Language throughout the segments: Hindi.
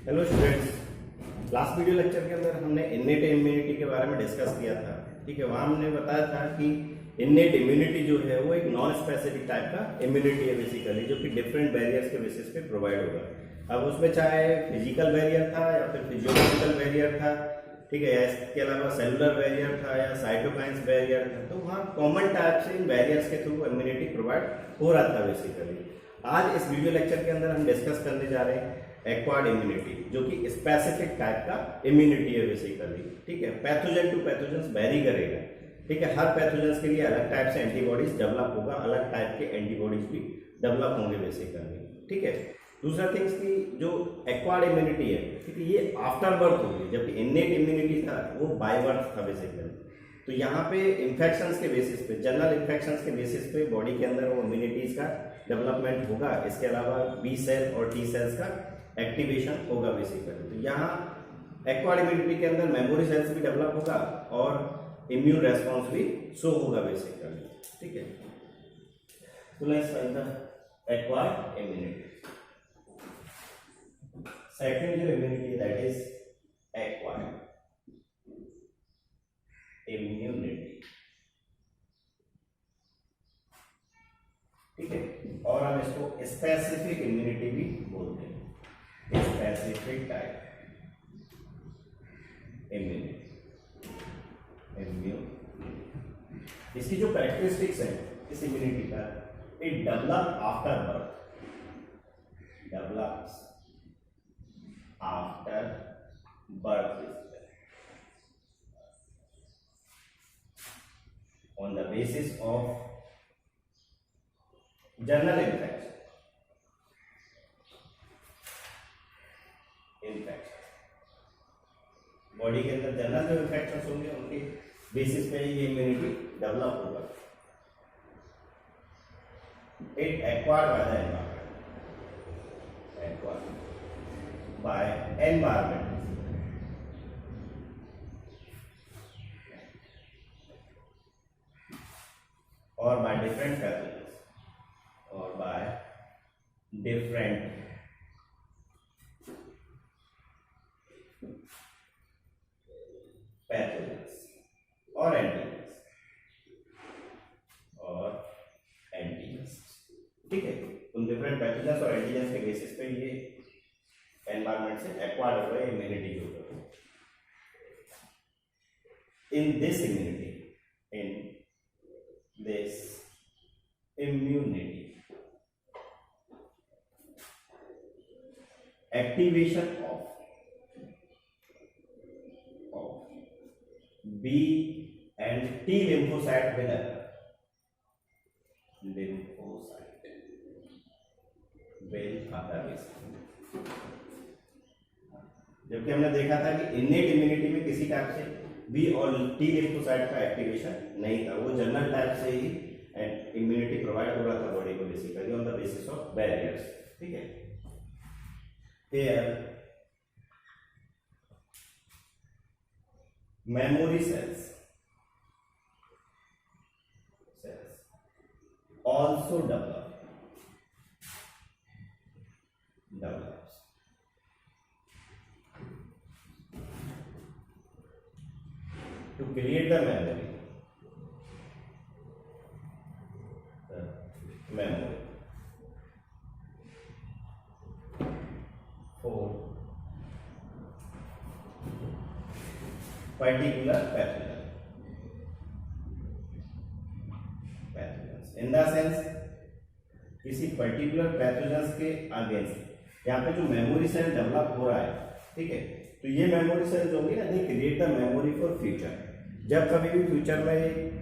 Hello students, last video lecture के अंदर हमने इन्नेट इम्यूनिटी के बारे में डिस्कस किया था। ठीक है, वहां हमने बताया था कि इन्नेट इम्यूनिटी जो है वो एक नॉन स्पेसिफिक टाइप का इम्यूनिटी है बेसिकली, जो कि डिफरेंट बैरियर्स के बेसिस पे प्रोवाइड होगा। अब उसमें चाहे फिजिकल बैरियर था या फिर फिजियोलॉजिकल बैरियर था, ठीक है, या इसके अलावा सेलुलर बैरियर था या साइटोकाइन्स बैरियर था, तो वहाँ कॉमन टाइप से इन बैरियर्स के थ्रू इम्यूनिटी प्रोवाइड हो रहा था बेसिकली। आज इस वीडियो लेक्चर के अंदर हम डिस्कस करने जा रहे हैं एक्वायर्ड इम्यूनिटी, जो कि स्पेसिफिक टाइप का इम्यूनिटी है बेसिकली। ठीक है, पैथोजन टू पैथोजन वेरी करेगा। ठीक है, हर पैथोजन के लिए अलग टाइप से एंटीबॉडीज डेवलप होगा, अलग टाइप के एंटीबॉडीज भी डेवलप होंगे बेसिकली। ठीक है, दूसरा थिंग्स की जो एक्वायर्ड इम्यूनिटी है, ठीक है, ये आफ्टर बर्थ होगी, जबकि इन्नेट इम्यूनिटी था वो बाय बर्थ था बेसिकली। तो यहाँ पे इन्फेक्शंस के बेसिस पे, जनरल इन्फेक्शंस के बेसिस पे बॉडी के अंदर वो इम्यूनिटीज का डेवलपमेंट होगा। इसके अलावा बी सेल और टी सेल्स का एक्टिवेशन होगा बेसिकली। तो यहाँ एक्वायर्ड इम्यूनिटी के अंदर मेमोरी सेल्स भी डेवलप होगा और इम्यून रेस्पॉन्स भी शो होगा बेसिकली। ठीक है, तो let's find the acquired immunity. Second जो immunity that is acquired immunity. ठीक है, और हम इसको स्पेसिफिक इम्यूनिटी भी बोलते हैं, स्पेसिफिक टाइप इम्यूनिटी। इसकी जो कैरेक्टरिस्टिक्स है इस इम्यूनिटी का, it develop after birth, develops after birth on the basis of general infection body के अंदर जनरल जो इन्फेक्शन होंगे उनके बेसिस पे ये इम्यूनिटी डेवलप होगा। It acquired by the environment, acquired by environment or by different pathogens, or by different pathogens or antigens, ठीक है, उन डिफरेंट पैथोजेंस और एंटीजेंस के बेसिस पे ये एनवायरनमेंट से एक्वायर्ड हो रहा है इम्यूनिटी जो होगा। In this immunity, activation of B and T lymphocyte will occur, जबकि हमने देखा था कि इन्नेट इम्यूनिटी में किसी टाइप से बी और टी लिम्फोसाइट का एक्टिवेशन नहीं था, वो जनरल टाइप से ही इम्यूनिटी प्रोवाइड हो रहा था बॉडी को basically on the basis of barriers. ठीक है, here memory cells also develops to create the memory for particular pathogens in the sense किसी पर्टिकुलर पैथोजेंस के अगेंस्ट यहाँ पे जो मेमोरी सेल डेवलप हो रहा है, ठीक है, तो ये मेमोरी सेल जो होंगी ना, दे create the memory for future. जब कभी भी फ्यूचर में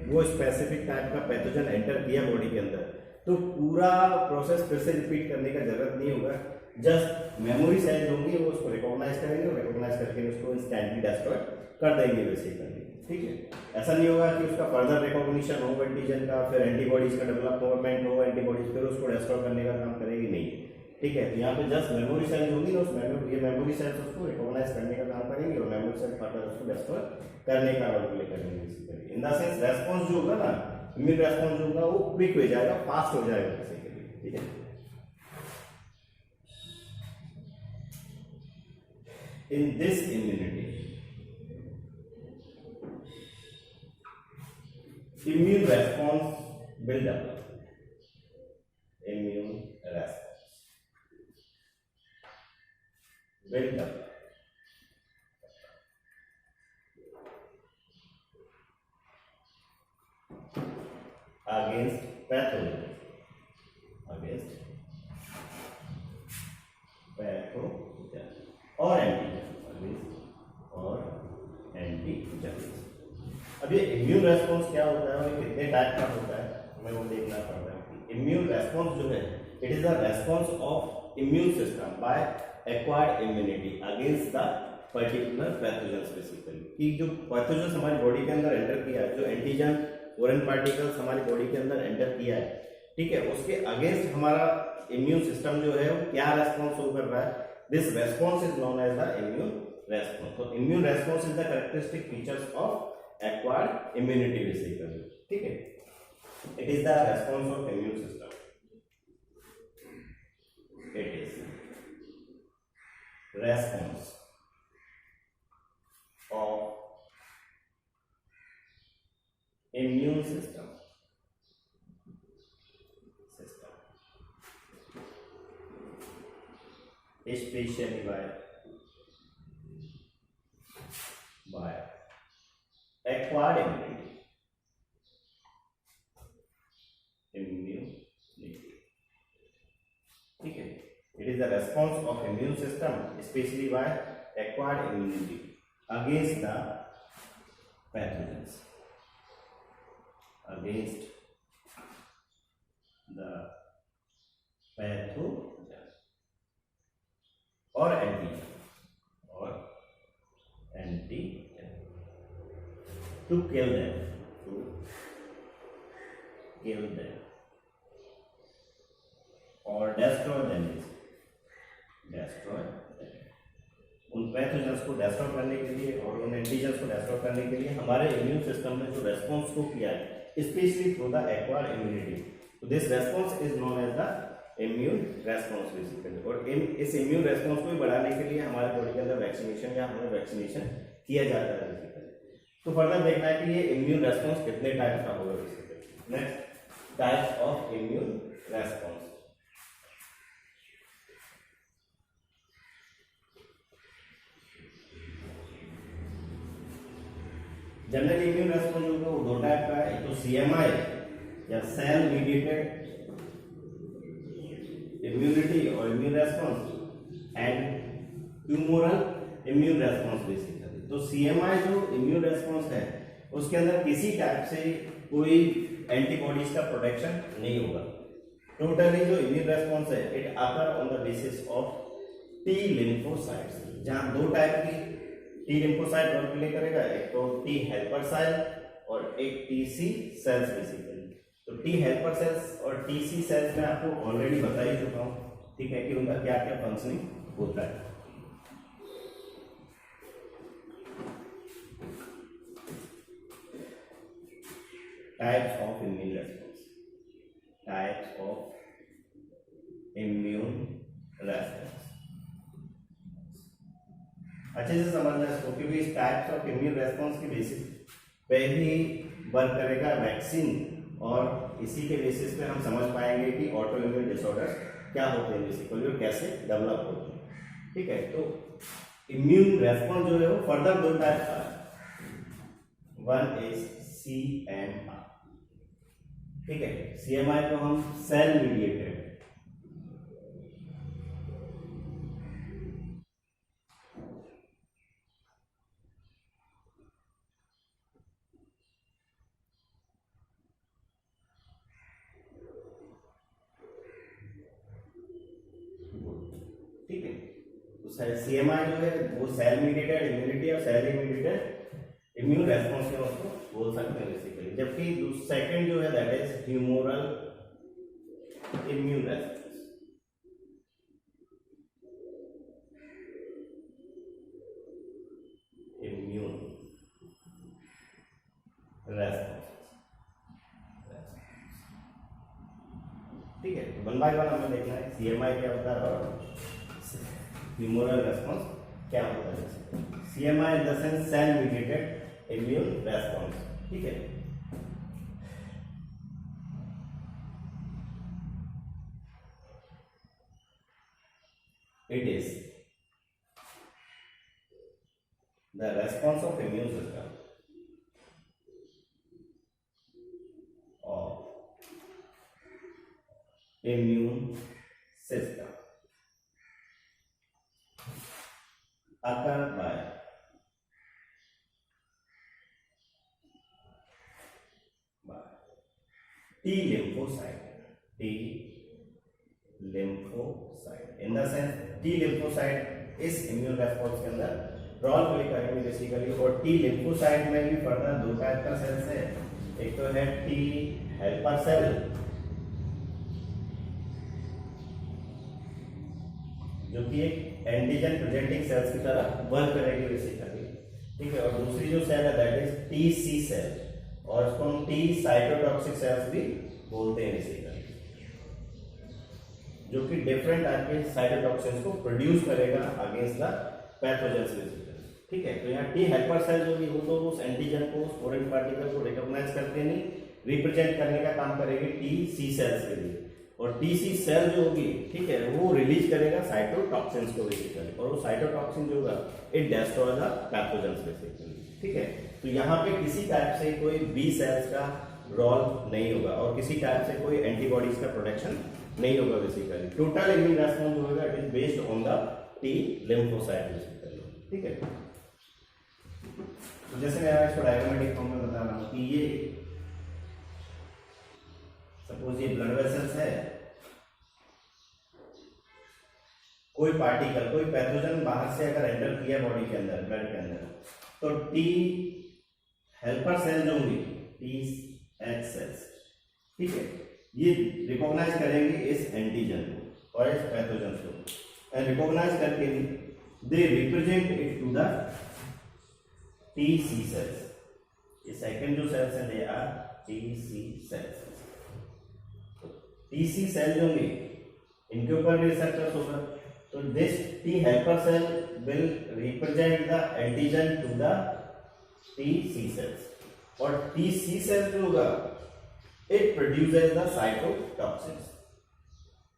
वो स्पेसिफिक टाइप का पैथोजन एंटर किया बॉडी के अंदर, तो पूरा प्रोसेस फिर से रिपीट करने का जरूरत नहीं होगा। जस्ट मेमोरी सेल जो होंगी वो उसको रिकॉग्नाइज करेंगे और रिकॉग्नाइज करके उसको इंस्टेंटली डिस्ट्रॉय कर देंगे बेसिकली। ठीक है, ऐसा नहीं होगा कि उसका फर्दर रिकॉग्निशन हो एंटीजन का, फिर एंटीबॉडीज का डेवलपमेंट हो, एंटीबॉडीज फिर उसको डिस्ट्रॉय करने का काम करेगी नहीं। ठीक है, तो यहाँ पे जस्ट मेमोरी सेल होंगी ना, उस मेमोरी सेल्स उसको रिकॉग्नाइज करने का काम करेंगे और मेमोरी सेल फर्दर उसको डिस्ट्रॉय करने का रोल प्ले करेंगे basically. In the sense response जो होगा ना, इम्यून रेस्पॉन्स जो होगा वो क्विक हो जाएगा, फास्ट हो जाएगा बेसिकली। ठीक है, in this immunity, immune response will develop. Immune response will develop against pathogen, against pathogen or antigen, और एंटीजन। अब ये इम्यून रेस्पॉन्स क्या होता है और ये कितने टाइप का होता है, हमें वो देखना पड़ता है। इम्यून रेस्पॉन्स जो है, it is the response of immune system by acquired immunity against the particular pathogens basically, कि जो पैथोजेंस हमारी बॉडी के अंदर एंटर किया है, जो एंटीजन फॉरेन पार्टिकल्स हमारी बॉडी के अंदर एंटर किया है, ठीक है, उसके अगेंस्ट हमारा इम्यून सिस्टम जो है वो क्या रेस्पॉन्स शो कर रहा है, this response is known as the immune response. तो immune response is the characteristic features of acquired immunity basically, ठीक है, it is the response of immune system, it is response of immune system especially by acquired immunity, ठीक है, it is the response of immune system especially by acquired immunity against the pathogens, against the pathogen or antigen to kill them, or destroy them, उन पैथोजेंस को डिस्ट्रॉय करने के लिए और उन एंटीजेंस को डिस्ट्रॉय करने के लिए हमारे इम्यून सिस्टम ने जो रेस्पॉन्स को किया है, specially through the acquired immunity, तो this response is known as the immune response basically. और इस इम्यून रेस्पॉन्स को बढ़ाने के लिए हमारे बॉडी के अंदर वैक्सीनेशन या हमें वैक्सीनेशन किया जाता है बेसिकली। तो फर्दर देखना है कि ये इम्यून रेस्पॉन्स कितने टाइप का होगा basically. Next, types of immune response. General immune response जो है वो दो टाइप का है, एक तो सीएमआई या सेल मीडिएटेड इम्यूनिटी और immune response and humoral immune response basically. तो सीएमआई जो इम्यून रेस्पॉन्स है उसके अंदर किसी टाइप से कोई एंटीबॉडीज का प्रोटेक्शन नहीं होगा। टोटली जो इम्यून रेस्पॉन्स है it occur on the basis of T lymphocytes, जहां दो टाइप की टी लिम्फोसाइट रोल प्ले करेगा, एक तो टी हेल्पर सेल और एक टीसी सेल्स बेसिकली। तो टी हेल्पर सेल्स और टीसी सेल्स में आपको ऑलरेडी बता ही चुका हूं, ठीक है, कि उनका क्या क्या फंक्शनिंग होता है। Types of immune response, types of immune response अच्छे से समझना है इसको, क्योंकि इस टाइप्स ऑफ इम्यून रेस्पॉन्स की बेसिस पे ही वर्क करेगा वैक्सीन, और इसी के बेसिस पे हम समझ पाएंगे कि ऑटो इम्यून डिसऑर्डर क्या होते हैं बेसिकली और कैसे डेवलप होते हैं, ठीक है। तो इम्यून रेस्पॉन्स जो है वो फर्दर दो टाइप का है, वन इज सीएमआई, ठीक है, सीएमआई को हम सेल मीडिएटेड, ठीक है। तो सीएमआई जो है वो सेल मीडिएटेड इम्यूनिटी और सेल इम्यूनिटेड इम्यून रेस्पॉन्स में उसको बोल सकते हैं बेसिकली। जबकि सेकंड जो है that is humoral immune response, immune response, ठीक है। वन बाय वन हमें देखना है सीएमआई क्या होता है और ह्यूमोरल रेस्पॉन्स क्या होता है CMI in the sense cell mediated immune response, ठीक है। It is the response of immune system occurred by T lymphocyte. T lymphocyte in the sense T lymphocyte इस इम्यून रेस्पॉन्स के अंदर रोल प्ले करेंगे बेसिकली। और T lymphocyte में भी फर्दर दो टाइप का सेल्स है, एक तो है T हेल्पर सेल जो कि एक एंटीजन प्रेजेंटिंग सेल्स की तरह वर्क करेगी बेसिकली, ठीक है। और दूसरी जो सेल है दैट इज TC सेल, और इसको हम T साइटोटॉक्सिक सेल्स भी बोलते हैं बेसिकली, जो कि डिफरेंट टाइप के साइटोटॉक्सिन्स को प्रोड्यूस करेगा अगेंस्ट द पैथोजेंस बेसिकली, ठीक है। तो यहाँ T हेल्पर सेल जो भी हो तो उस एंटीजन को, उस फॉरेन पार्टिकल को रिकॉग्नाइज करके नहीं रिप्रेजेंट करने का काम करेगी TC सेल्स के लिए। और TC सेल जो होगी, ठीक है, वो रिलीज करेगा साइटोटॉक्सिन्स को बेसिकली, और वो साइटोटॉक्सिन जो होगा it destroy the pathogens basically, ठीक है। तो यहाँ पे किसी टाइप से कोई बी सेल्स का रोल नहीं होगा और किसी टाइप से कोई एंटीबॉडीज का प्रोडक्शन नहीं होगा बेसिकली। टोटल इम्यून रेस्पॉन्स जो होगा it is based on the T lymphocyte basically, ठीक है। तो जैसे मैं इसको डायग्रामेटिक फॉर्म में बता रहा हूँ कि ये सपोज ये ब्लड वेसल्स है, कोई पार्टिकल, कोई पैथोजन बाहर से अगर एंटर किया बॉडी के अंदर, ब्लड के अंदर, तो T हेल्पर सेल जो होंगी TH सेल्स, ठीक है, ये रिकॉग्नाइज करेंगे इस एंटीजन को और इस पैथोजन को, एंड रिकॉग्नाइज करके they represent it to the TC cells. ये सेकंड जो सेल्स है they are TC cells. TC cell जो होंगे इनके ऊपर भी रिसेप्टर्स होगा, तो this T helper cell will represent the antigen to the TC cells, और TC सेल जो होगा इट प्रोड्यूसेस द साइटोटॉक्सिन्स।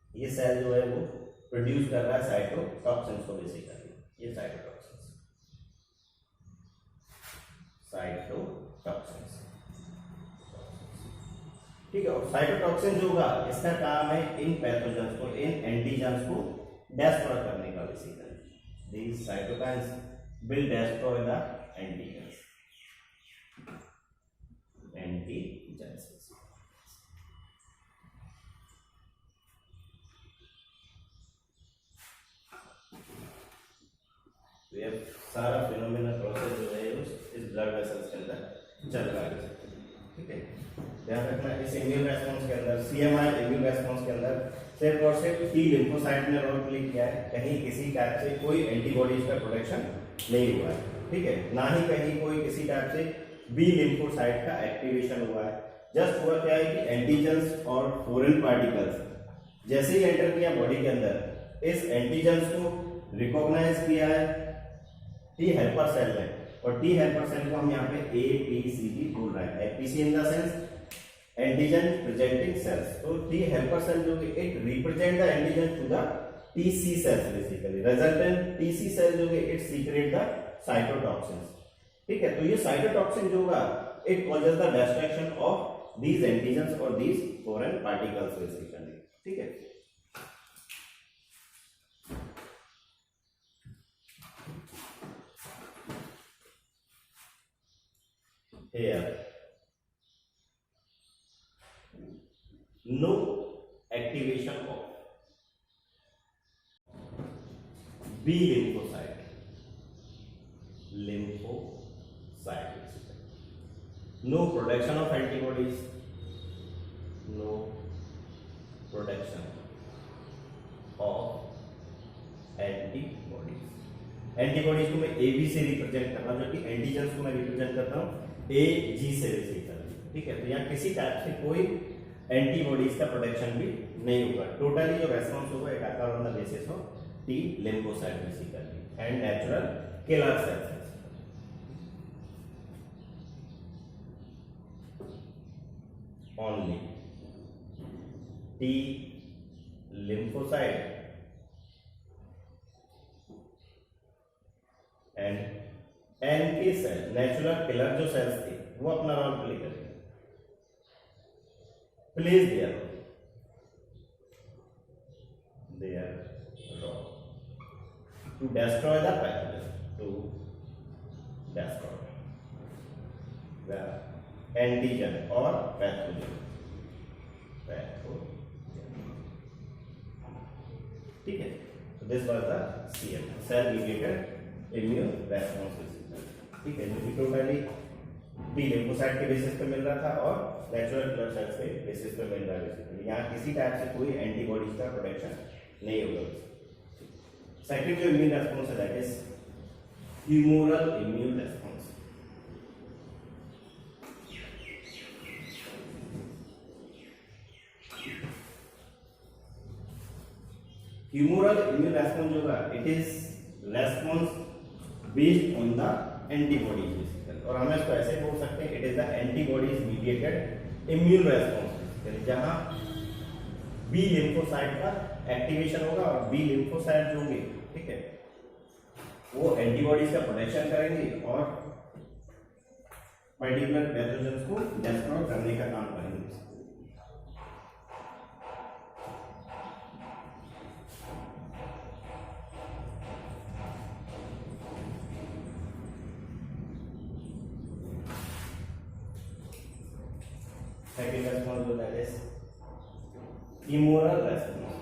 ये सेल जो है वो प्रोड्यूस कर रहा है साइटोटॉक्सिन्स को बेसिकली, ये साइटोटॉक्सिन्स ठीक है। और साइटोटॉक्सिन जो होगा इसका काम है इन पैथोजेंस को, इन एंटीजेंस को डिस्ट्रॉय करने का basically. These cytokines will destroy the antigens. तो ये सारा फिनोमेना प्रोसेस जो है इस ब्लड वेसल्स के अंदर चल रहा है, ठीक है। ध्यान रखना इस इम्यून रेस्पॉन्स के अंदर, CMI इम्यून रेस्पॉन्स के अंदर सिर्फ और सिर्फ T लिम्फोसाइट ने रोल प्ले किया है, कहीं किसी टाइप से कोई एंटीबॉडीज का प्रोडक्शन नहीं हुआ है, ठीक है। ना ही कहीं कोई किसी टाइप से B लिम्फोसाइट का एक्टिवेशन हुआ है। जस्ट हुआ क्या है कि एंटीजेंस और फॉरेन पार्टिकल्स जैसे ही एंटर किया बॉडी के अंदर, इस एंटीजेंस को रिकॉग्नाइज किया है T हेल्पर सेल ने, और T हेल्पर सेल को हम यहाँ पे APCP बोल रहे हैं। APC in the sense antigen presenting cells. तो T हेल्पर सेल जो कि it represent the antigen to the TC cells basically. Resultant TC cell जो कि इट सीक्रेट द साइटोटॉक्सिन्स, ठीक है। तो ये साइटोटॉक्सिन जो होगा it causes the destruction of these antigens और दीज फॉरेन पार्टिकल्स बेसिकली, ठीक है। Here, no activation of B lymphocyte, no production of antibodies, no production of antibodies। Antibodies को मैं AB से रिप्रेजेंट कर रहा हूं, जो कि एंटीजेंस को मैं रिप्रेजेंट करता हूं AG से बेसिकली, ठीक है। तो यहाँ किसी टाइप से कोई एंटीबॉडीज का प्रोडक्शन भी नहीं होगा। टोटली जो रेस्पॉन्स होगा it occur on the basis of T lymphocyte basically. and natural killer cells. Only T lymphocyte and NK cell natural killer जो सेल्स थे वो अपना रोल प्ले करेंगे. Plays their role to destroy the pathogen, to destroy the antigen or pathogen. ठीक है. So this was the CM, cell mediated immune response. ठीक है, जो कि टोटली टी लिम्फोसाइट के बेसिस पे मिल रहा था और नेचुरल किलर सेल्स के बेसिस पे मिल रहा है. यहाँ किसी टाइप से कोई एंटीबॉडीज का प्रोटेक्शन नहीं होगा. सेकंड जो इम्यून रेस्पॉन्स है that is humoral immune response. Humoral immune response जो है it is response based on the antibodies basically, और हम इसको ऐसे बोल सकते हैं it is the antibodies mediated immune response, जहां बी लिम्फोसाइट का एक्टिवेशन होगा और बी लिम्फोसाइट जो होंगे, ठीक है, वो एंटीबॉडीज का प्रोटेक्शन करेंगे और पर्टिकुलर पैथोजेंस को डिस्ट्रॉय करने का काम करेंगे. Second response that is immoral response.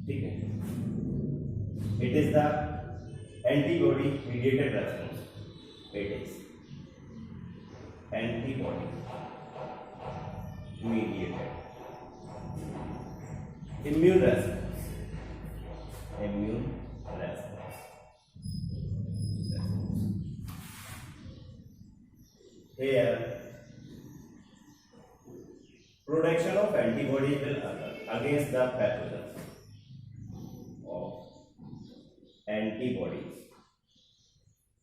ठीक है, it is the antibody mediated response. It is antibody mediated immune response. Immune response. Here, production of antibodies will occur against the pathogens. Of antibodies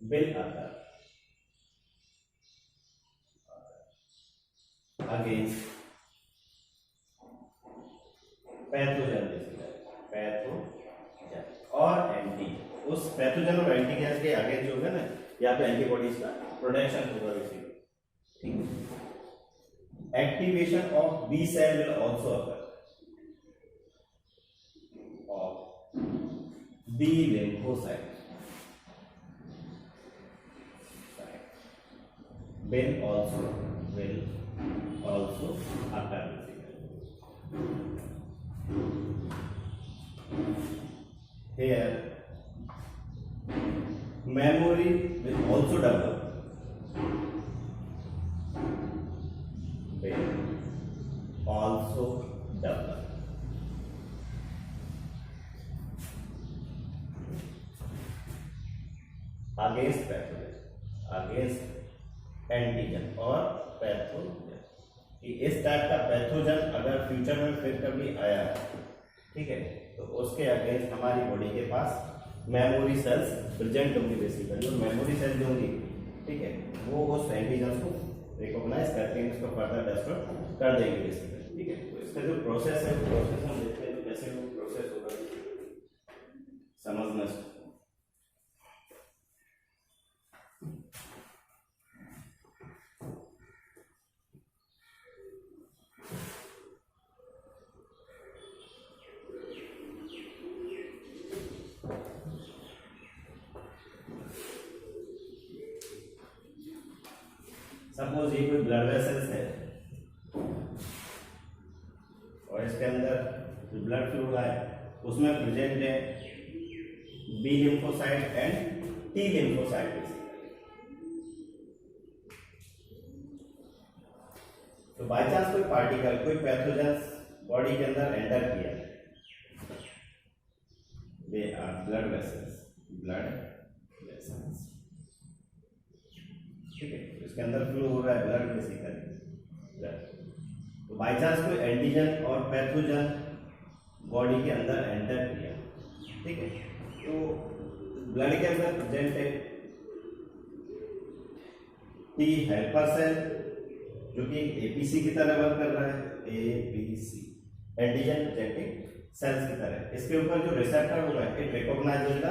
will occur against pathogen और एंटीजन. उस पैथोजन और एंटीजन के आगे जो है ना, यहाँ पे एंटीबॉडीज का प्रोटेक्शन होगा basically. Activation of B cell will also occur of B lymphocyte will also occur. Here memory will also develop. Also develop against pathogen, against antigen और पैथोजन. इस टाइप का पैथोजन अगर फ्यूचर में फिर कभी आया, ठीक है, तो उसके अगेंस्ट हमारी बॉडी के पास मेमोरी सेल्स प्रेजेंट होंगी बेसिकली, और मेमोरी सेल्स जो होंगी, ठीक है, वो उस एंटीजन को रिकॉग्नाइज करके उसको फर्दर डिस्ट्रॉय कर देंगे बेसिकली. ठीक है, तो इसका जो प्रोसेस है वो प्रोसेस हम देखते हैं तो कैसे वो प्रोसेस होगा समझना. सपोज ये कोई ब्लड वेसल्स है और इसके अंदर जो ब्लड फ्लो है उसमें प्रेजेंट है B lymphocyte and T lymphocyte. तो बाय चांस कोई पार्टिकल, कोई पैथोजन बॉडी के अंदर एंटर किया, दे आर ब्लड वेसल्स. ठीक है, इसके अंदर फ्लो हो रहा है ब्लड बेसिकली, बाई चांस कोई एंटीजन और पैथोजन बॉडी के अंदर एंटर किया, ठीक है, तो ब्लड के अंदर प्रेजेंट है टी हेल्पर सेल जो कि एपीसी की तरह वर्क कर रहा है, एपीसी एंटीजन प्रेजेंटिंग सेल्स की तरह। इसके ऊपर जो रिसेप्टर होगा it recognizes the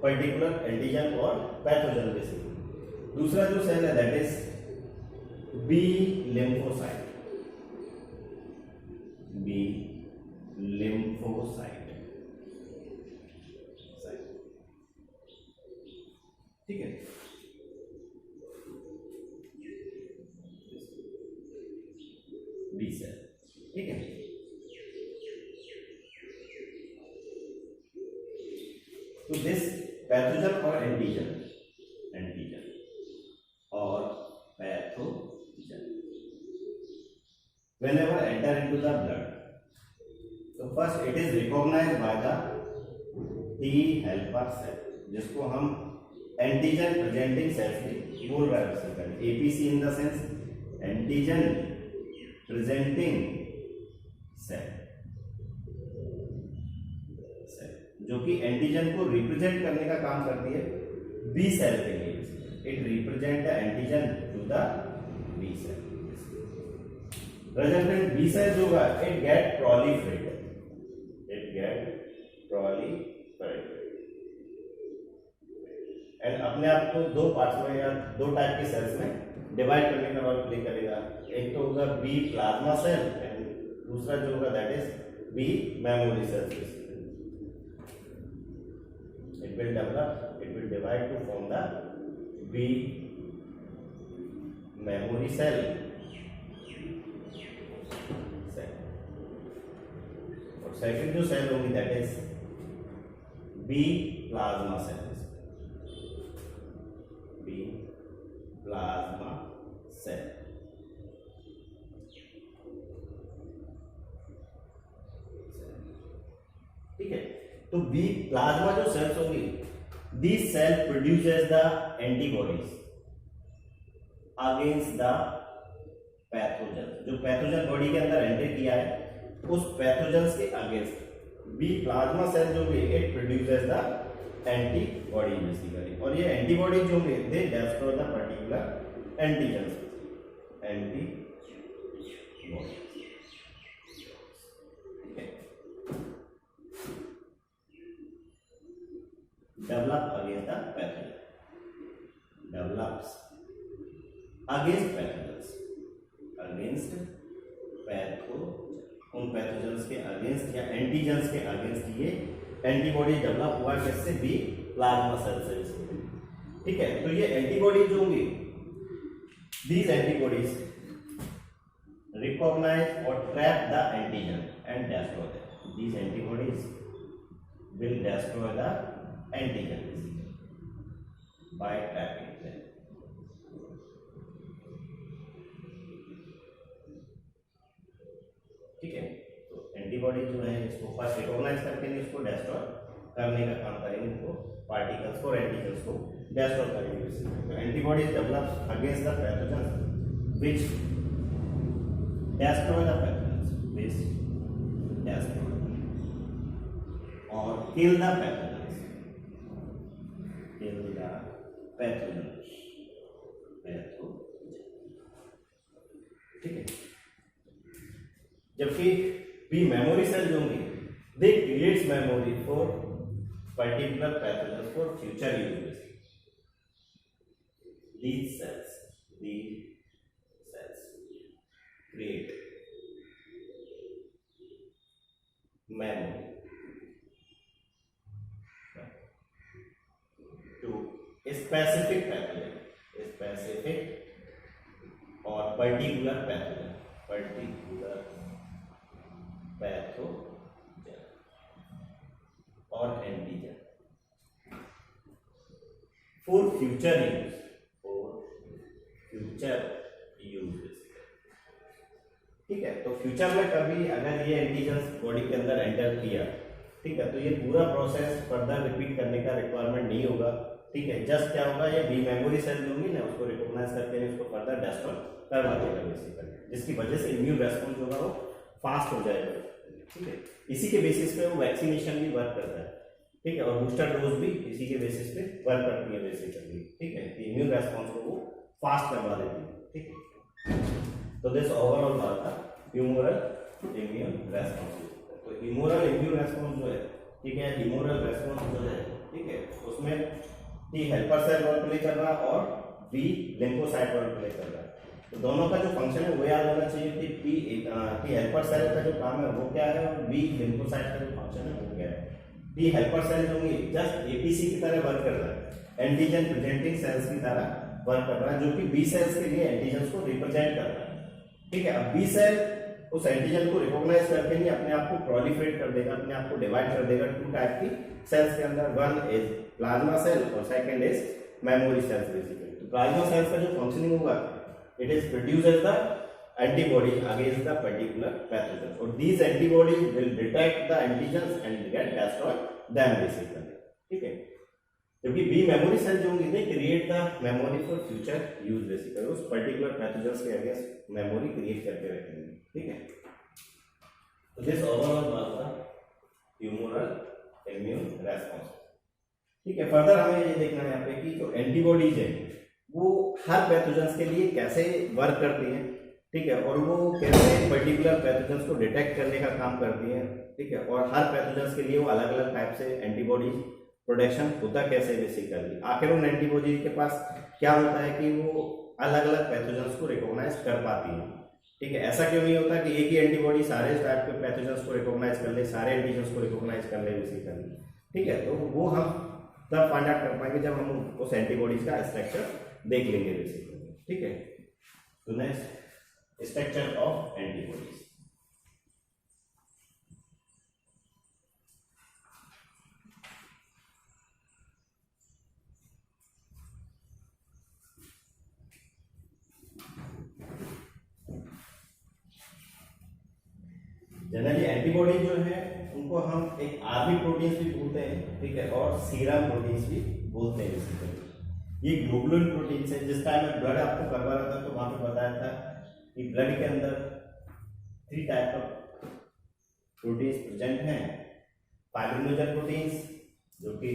particular antigen और पैथोजन बेसिकली। दूसरा जो सेल है that is B lymphocyte, B lymphocyte, ठीक है। बी सेल, ठीक है। तो दिस पैथोजन और एंटीजन, एंटीजन और pathogen whenever enter into the blood, so first it is recognized by the T helper cell, जिसको हम एंटीजन प्रेजेंटिंग सेल्स भी बोल रहे हैं basically. APC in the sense antigen presenting cell, जो कि एंटीजन को रिप्रेजेंट करने का काम करती है बी सेल के लिए। It represent the antigen to the B cell. Resultant B cell जो होगा it get proliferated, it get proliferated and अपने आप को दो पार्ट्स में या दो टाइप के सेल्स में डिवाइड करने का रोल प्ले करेगा। एक तो होगा बी प्लाज्मा सेल एंड दूसरा जो होगा that is B memory cell. It will develop, it will divide to form the B memory cell. और सेकंड जो सेल होगी that is B plasma cell, B plasma cell, ठीक है। तो बी प्लाज्मा जो सेल्स होंगी this cell produces the antibodies against the pathogen. जो पैथोजन बॉडी के अंदर एंटर किया है उस पैथोजन्स के अगेंस्ट बी प्लाज्मा सेल जो भी it produces the antibody basically. और ये एंटीबॉडी जो होंगे दे destroy the particular antigens, antibody, develop against the pathogen, develops against pathogens, against pathogen, उन पैथोजेंस के अगेंस्ट या एंटीजेंस के अगेंस्ट ये एंटीबॉडी डेवलप हुआ किससे? बी प्लाज्मा सेल से, ठीक है। तो ये एंटीबॉडी जो होंगी दीज एंटीबॉडीज रिकॉग्नाइज और trap the antigen and destroy them. These antibodies will destroy the antigen by trapping them, ठीक है। तो एंटीबॉडी जो है इसको फर्स्ट रिकॉग्नाइज करके इसको डिस्ट्रॉय करने का काम करेंगे, इनको पार्टिकल्स और एंटीजन्स को डिस्ट्रॉय करेंगे। तो antibody develops against the pathogens which destroy the pathogens, which destroy और किल द पैथोजेंस, पैथोजेंस, ठीक है। जबकि बी मेमोरी सेल जो होंगे they creates memory for particular pathogens for future uses. these cells create memory to specific pathogen, specific or particular pathogen, or antigen for future use, ठीक है। तो फ्यूचर में कभी अगर ये एंटीजन बॉडी के अंदर एंटर किया ठीक है। तो ये पूरा प्रोसेस फर्दर रिपीट करने का रिक्वायरमेंट नहीं होगा, ठीक है। जस्ट क्या होगा, ये बी मेमोरी सेल होंगी ना, उसको रिकॉग्नाइज करके उसको फर्दर डेस्ट्रॉय करवा देगा बेसिकली, जिसकी वजह से इम्यून रेस्पॉन्स होगा वो फास्ट हो जाएगा, ठीक है। इसी के बेसिस पे वो वैक्सीनेशन भी वर्क करता है, ठीक है, और बूस्टर डोज भी इसी के बेसिस पे वर्क करती है बेसिकली, ठीक है। इम्यून रेस्पॉन्स को वो फास्ट करवा देती है, ठीक है। तो दिस ओवरऑल बात था ह्यूमरल इम्यून रेस्पॉन्स। तो ह्यूमरल इम्यून रेस्पॉन्स जो है, ठीक है, ह्यूमरल रेस्पॉन्स जो है, ठीक है, उसमें T helper cell role play कर रहा है और बी लिम्फोसाइट रोल प्ले कर रहा है। तो दोनों का जो फंक्शन है वो याद होना चाहिए कि टी हेल्पर सेल का जो काम है वो क्या है और बी लिम्फोसाइट का जो फंक्शन है वो क्या है। टी हेल्पर सेल जो है जस्ट एपीसी की तरह वर्क कर रहा है, एंटीजन प्रेजेंटिंग सेल्स की तरह वर्क कर रहा है, जो कि बी सेल्स के लिए एंटीजन को रिप्रेजेंट कर रहा है, ठीक है। अब बी सेल उस एंटीजन को रिकॉग्नाइज करके नहीं अपने आप को प्रोलिफरेट कर देगा, अपने आप को डिवाइड कर देगा टू टाइप की सेल्स के अंदर, वन इज प्लाज्मा सेल और second is memory cells basically. तो प्लाज्मा सेल्स का जो फंक्शनिंग होगा, it is produces the antibody against the particular pathogen, और these antibodies will detect the antigens and get destroy them basically, ठीक है। क्योंकि बी मेमोरी सेल जो होंगे they create the memory for future use basically, उस पर्टिकुलर पैथोजन्स के अगेंस्ट मेमोरी क्रिएट करके रखेंगे, ठीक है। तो दिस ओवरऑल बात था ह्यूमरल इम्यून रेस्पॉन्स, ठीक है। फर्दर हमें ये देखना है यहाँ पे कि जो एंटीबॉडीज है वो हर पैथोजन्स के लिए कैसे वर्क करती हैं, ठीक है, और वो कैसे पर्टिकुलर पैथोजन्स को डिटेक्ट करने का काम करती हैं, ठीक है, और हर पैथोजन्स के लिए वो अलग अलग टाइप से एंटीबॉडीज प्रोडक्शन होता कैसे बेसिकली। आखिर उन एंटीबॉडी के पास क्या होता है कि वो अलग अलग पैथोजन्स को रिकॉग्नाइज कर पाती हैं, ठीक है। ऐसा क्यों नहीं होता कि एक ही एंटीबॉडी सारे टाइप के पैथोजन्स को रिकॉग्नाइज कर ले, सारे एंटीजन्स को रिकॉग्नाइज कर ले बेसिकली, ठीक है। तो वो हम तब फाइंड आउट कर पाएंगे जब हम उस एंटीबॉडीज का स्ट्रक्चर देख लेंगे बेसिकली, ठीक है। तो next structure of antibodies. Generally antibody जो है उनको हम एक आर्मी प्रोटीन्स भी बोलते हैं, ठीक है, और सीरम प्रोटीन्स भी बोलते हैं बेसिकली। ये ग्लोबुलिन प्रोटीन्स है। जिस टाइम में ब्लड आपको करवा रहा था तो वहां पे बताया था कि ब्लड के अंदर 3 टाइप ऑफ प्रोटीन्स प्रेजेंट हैं। फाइब्रिनोजन प्रोटीन्स जो कि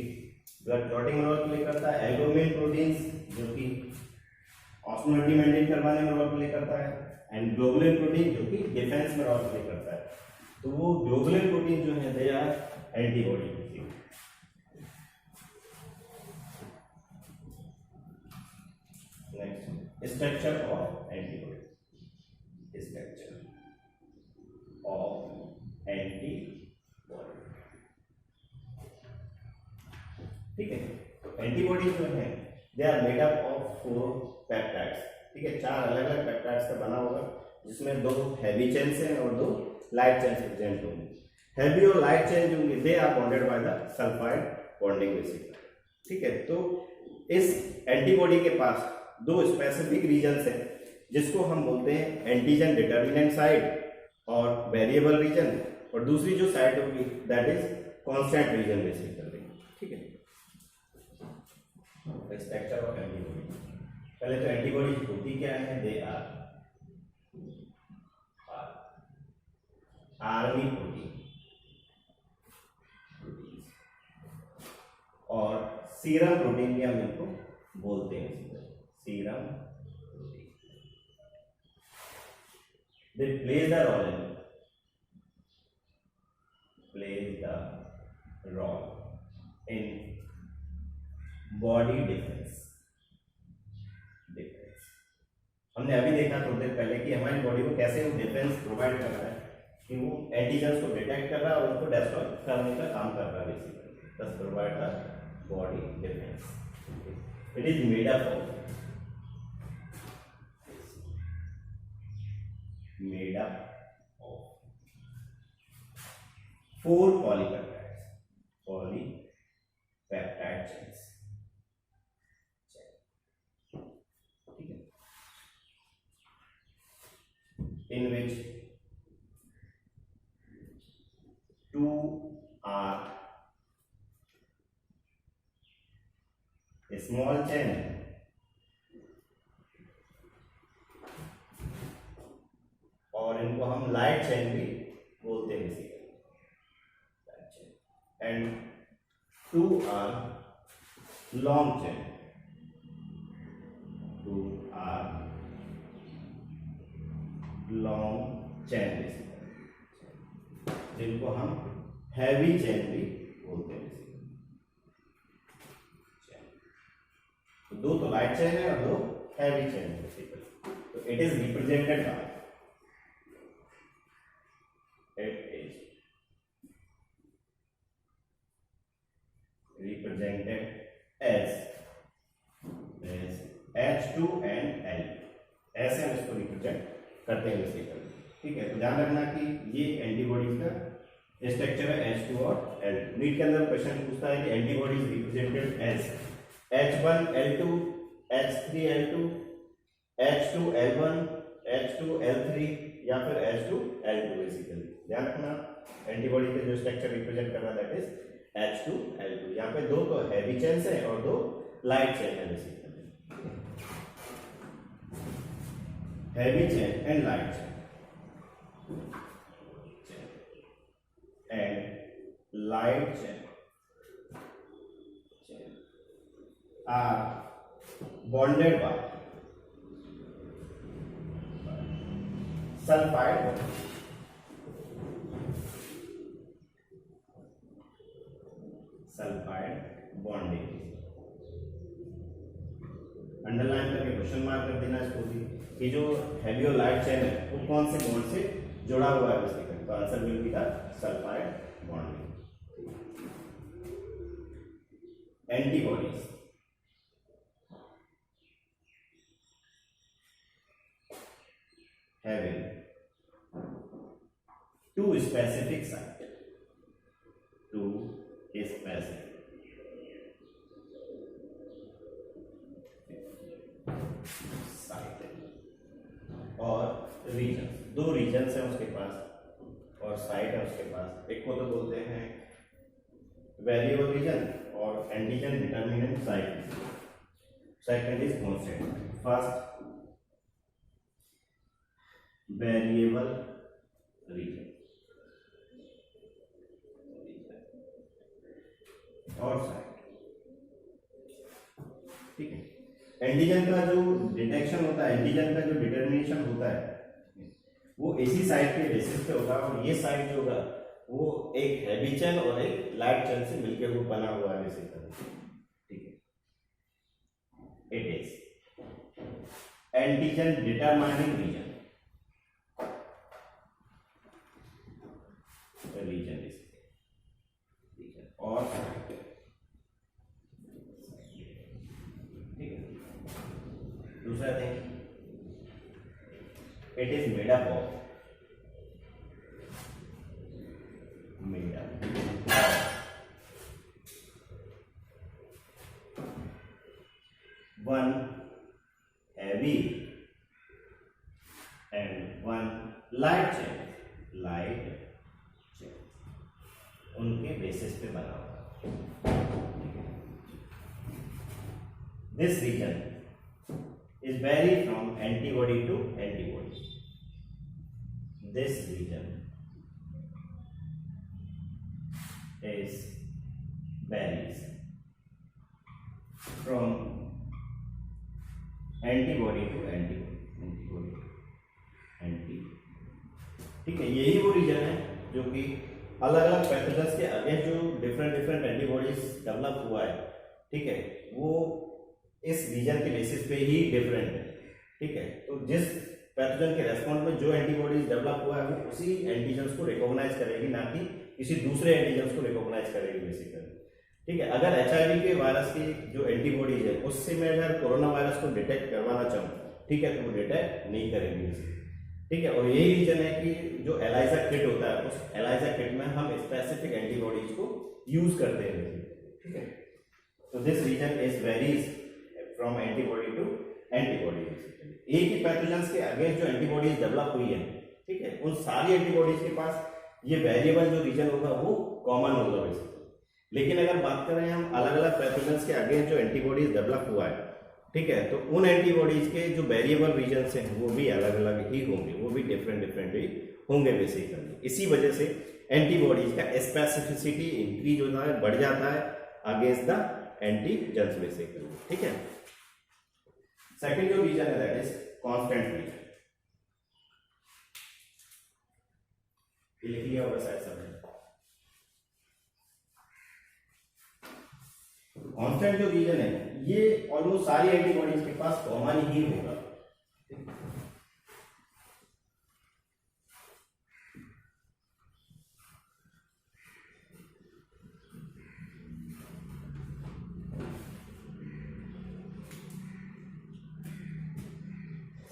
ब्लड क्लॉटिंग में रोल प्ले करता है, एल्बुमिन प्रोटीन्स जो कि ऑस्मोलॉजी मेंटेन करवाने में रोल प्ले करता है, एंड ग्लोबुलिन प्रोटीन जो कि डिफेंस में रोल प्ले करता है। तो वो ग्लोबुलिन प्रोटीन जो है they are antibody. Next structure of antibody, structure of antibody, ठीक है। तो एंटीबॉडी जो है they are made up of 4 peptides, ठीक है। 4 अलग अलग पेप्टाइड्स का बना होगा, जिसमें 2 हैवी चेन्स हैं और 2 लाइट चेन्स प्रेजेंट होंगे। हैवी और लाइट चेन जो होंगे they are bonded by the sulphide bonding basically, ठीक है। तो इस एंटीबॉडी के पास 2 स्पेसिफिक रीजन्स हैं, जिसको हम बोलते हैं एंटीजन डिटर्मिनेंट साइट और वेरिएबल रीजन, और दूसरी जो साइड होगी that is constant region basically, ठीक है। स्ट्रक्चर ऑफ एंटीबॉडी, पहले तो एंटीबॉडी होती क्या है, दे आर आर्मी प्रोटीन, और सीरम प्रोटीन भी हम इनको बोलते हैं, serum protein. They plays the role in body defence. हमने अभी देखा थोड़ी देर पहले कि हमारी बॉडी को कैसे वो डिफेंस प्रोवाइड कर रहा है, कि वो एंटीजन्स को डिटेक्ट कर रहा है और उनको डिस्ट्रॉय करने का काम कर रहा है basically, thus provide the body defence. It is made up of four polypeptide chains, ठीक है, in which 2 are small chain और इनको हम लाइट चेन भी बोलते हैं इसी and 2 are long chain 2 are long chain जिनको हम हैवी चेन भी बोलते हैं। तो 2 तो लाइट चेन है और 2 हैवी चेन है। तो it is represented by represented as H2 and L ऐसे हम इसको रिप्रेजेंट करते हैं बेसिकली। ठीक है, तो ध्यान रखना कि ये एंटीबॉडीज का स्ट्रक्चर है H2 और L2। नीट के अंदर क्वेश्चन पूछता है कि antibodies represented as H1 L2 H3 L2 H2 L1 H2 L3 या फिर H2 L2 बेसिकली। ध्यान रखना एंटीबॉडी के जो स्ट्रक्चर रिप्रेजेंट कर रहा है दैट इज H2 L2। यहाँ पे 2 तो हैवी चेन्स है और 2 लाइट चेन है basically. Heavy chain and light chain and light chain are bonded by sulphide bonding. Underline करके क्वेश्चन मार्क कर देना इसको भी कि जो हैवी और लाइट चेन है वो कौन से बॉन्ड से जुड़ा हुआ है बेसिकली। तो answer will be the sulphide bonding. Antibodies having 2 specific site, 2 specific site और रीजन। 2 रीजन है उसके पास और साइट है उसके पास। एक को तो बोलते हैं वेरिएबल रीजन और antigen determinant site. Second is constant. First variable region और साइट। ठीक है, एंटीजन का जो डिटेक्शन होता है, एंटीजन का जो डिटर्मिनेशन होता है वो इसी साइट के बेसिस पे होगा और ये साइट जो होगा वो एक हैवी चेन और एक लाइट चेन से मिलकर वो बना हुआ है बेसिकली। ठीक है, it is antigen determining region. Region और ठीक है। दूसरा thing it is made up of one heavy and one light chain. Light उनके बेसिस पे बना हुआ। This region is very from antibody to antibody. This region is varies from antibody to antibody. ठीक है, यही वो रीजन है जो कि अलग अलग पैथोजेंस के अगेंस्ट जो डिफरेंट एंटीबॉडीज डेवलप हुआ है। ठीक है, वो इस रीजन के बेसिस पे ही डिफरेंट है। ठीक है, तो जिस पैथोजन के रेस्पॉन्स में जो एंटीबॉडीज डेवलप हुआ है वो उसी एंटीजन्स को रिकॉग्नाइज करेगी, ना कि किसी दूसरे एंटीजन्स को रिकॉग्नाइज करेगी बेसिकली। ठीक है, अगर HIV के वायरस की जो एंटीबॉडीज है उससे मैं अगर कोरोना वायरस को डिटेक्ट करवाना चाहूँ, ठीक है, तो वो डिटेक्ट नहीं करेगी। ठीक है, और यही रीजन है कि जो एलाइजा किट होता है उस एलाइजा किट में हम स्पेसिफिक एंटीबॉडीज को यूज करते हैं। ठीक है, तो this region is varies from antibody to antibody. एक ही पैथोजेंस के अगेंस्ट जो एंटीबॉडीज डेवलप हुई है, ठीक है, उन सारी एंटीबॉडीज के पास ये वेरिएबल जो रीजन होगा वो कॉमन होगा बेसिकली। लेकिन अगर बात करें हम अलग अलग पैथोजेंस के अगेंस्ट जो एंटीबॉडीज डेवलप हुआ है, ठीक है, तो उन एंटीबॉडीज के जो वेरिएबल रीजन हैं वो भी अलग अलग ही होंगे, वो भी डिफरेंट डिफरेंट ही होंगे बेसिकली। इसी वजह से एंटीबॉडीज का स्पेसिफिसिटी इंक्रीज होता है, बढ़ जाता है अगेंस्ट द एंटीजेंस बेसिकली, ठीक है। सेकंड जो रीजन है दैट इज कांस्टेंट रीजन। लिख लिया होगा शायद सबने। कांस्टेंट जो रीजन है ये ऑलमोस्ट सारी एंटीबॉडीज के पास कॉमन ही होगा।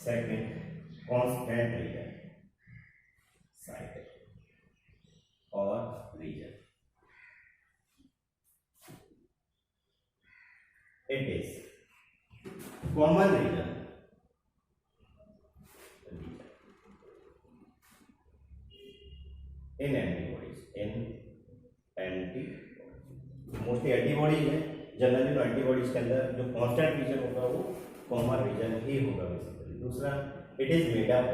सेकंड कांस्टेंट रीजन, साइट और region, it is common region in antibodies, mostly antibodies है, जनरली तो एंटीबॉडीज के अंदर जो कांस्टेंट रीजन होगा वो कॉमन रीजन ही होगा बेसिकली। दूसरा it is made up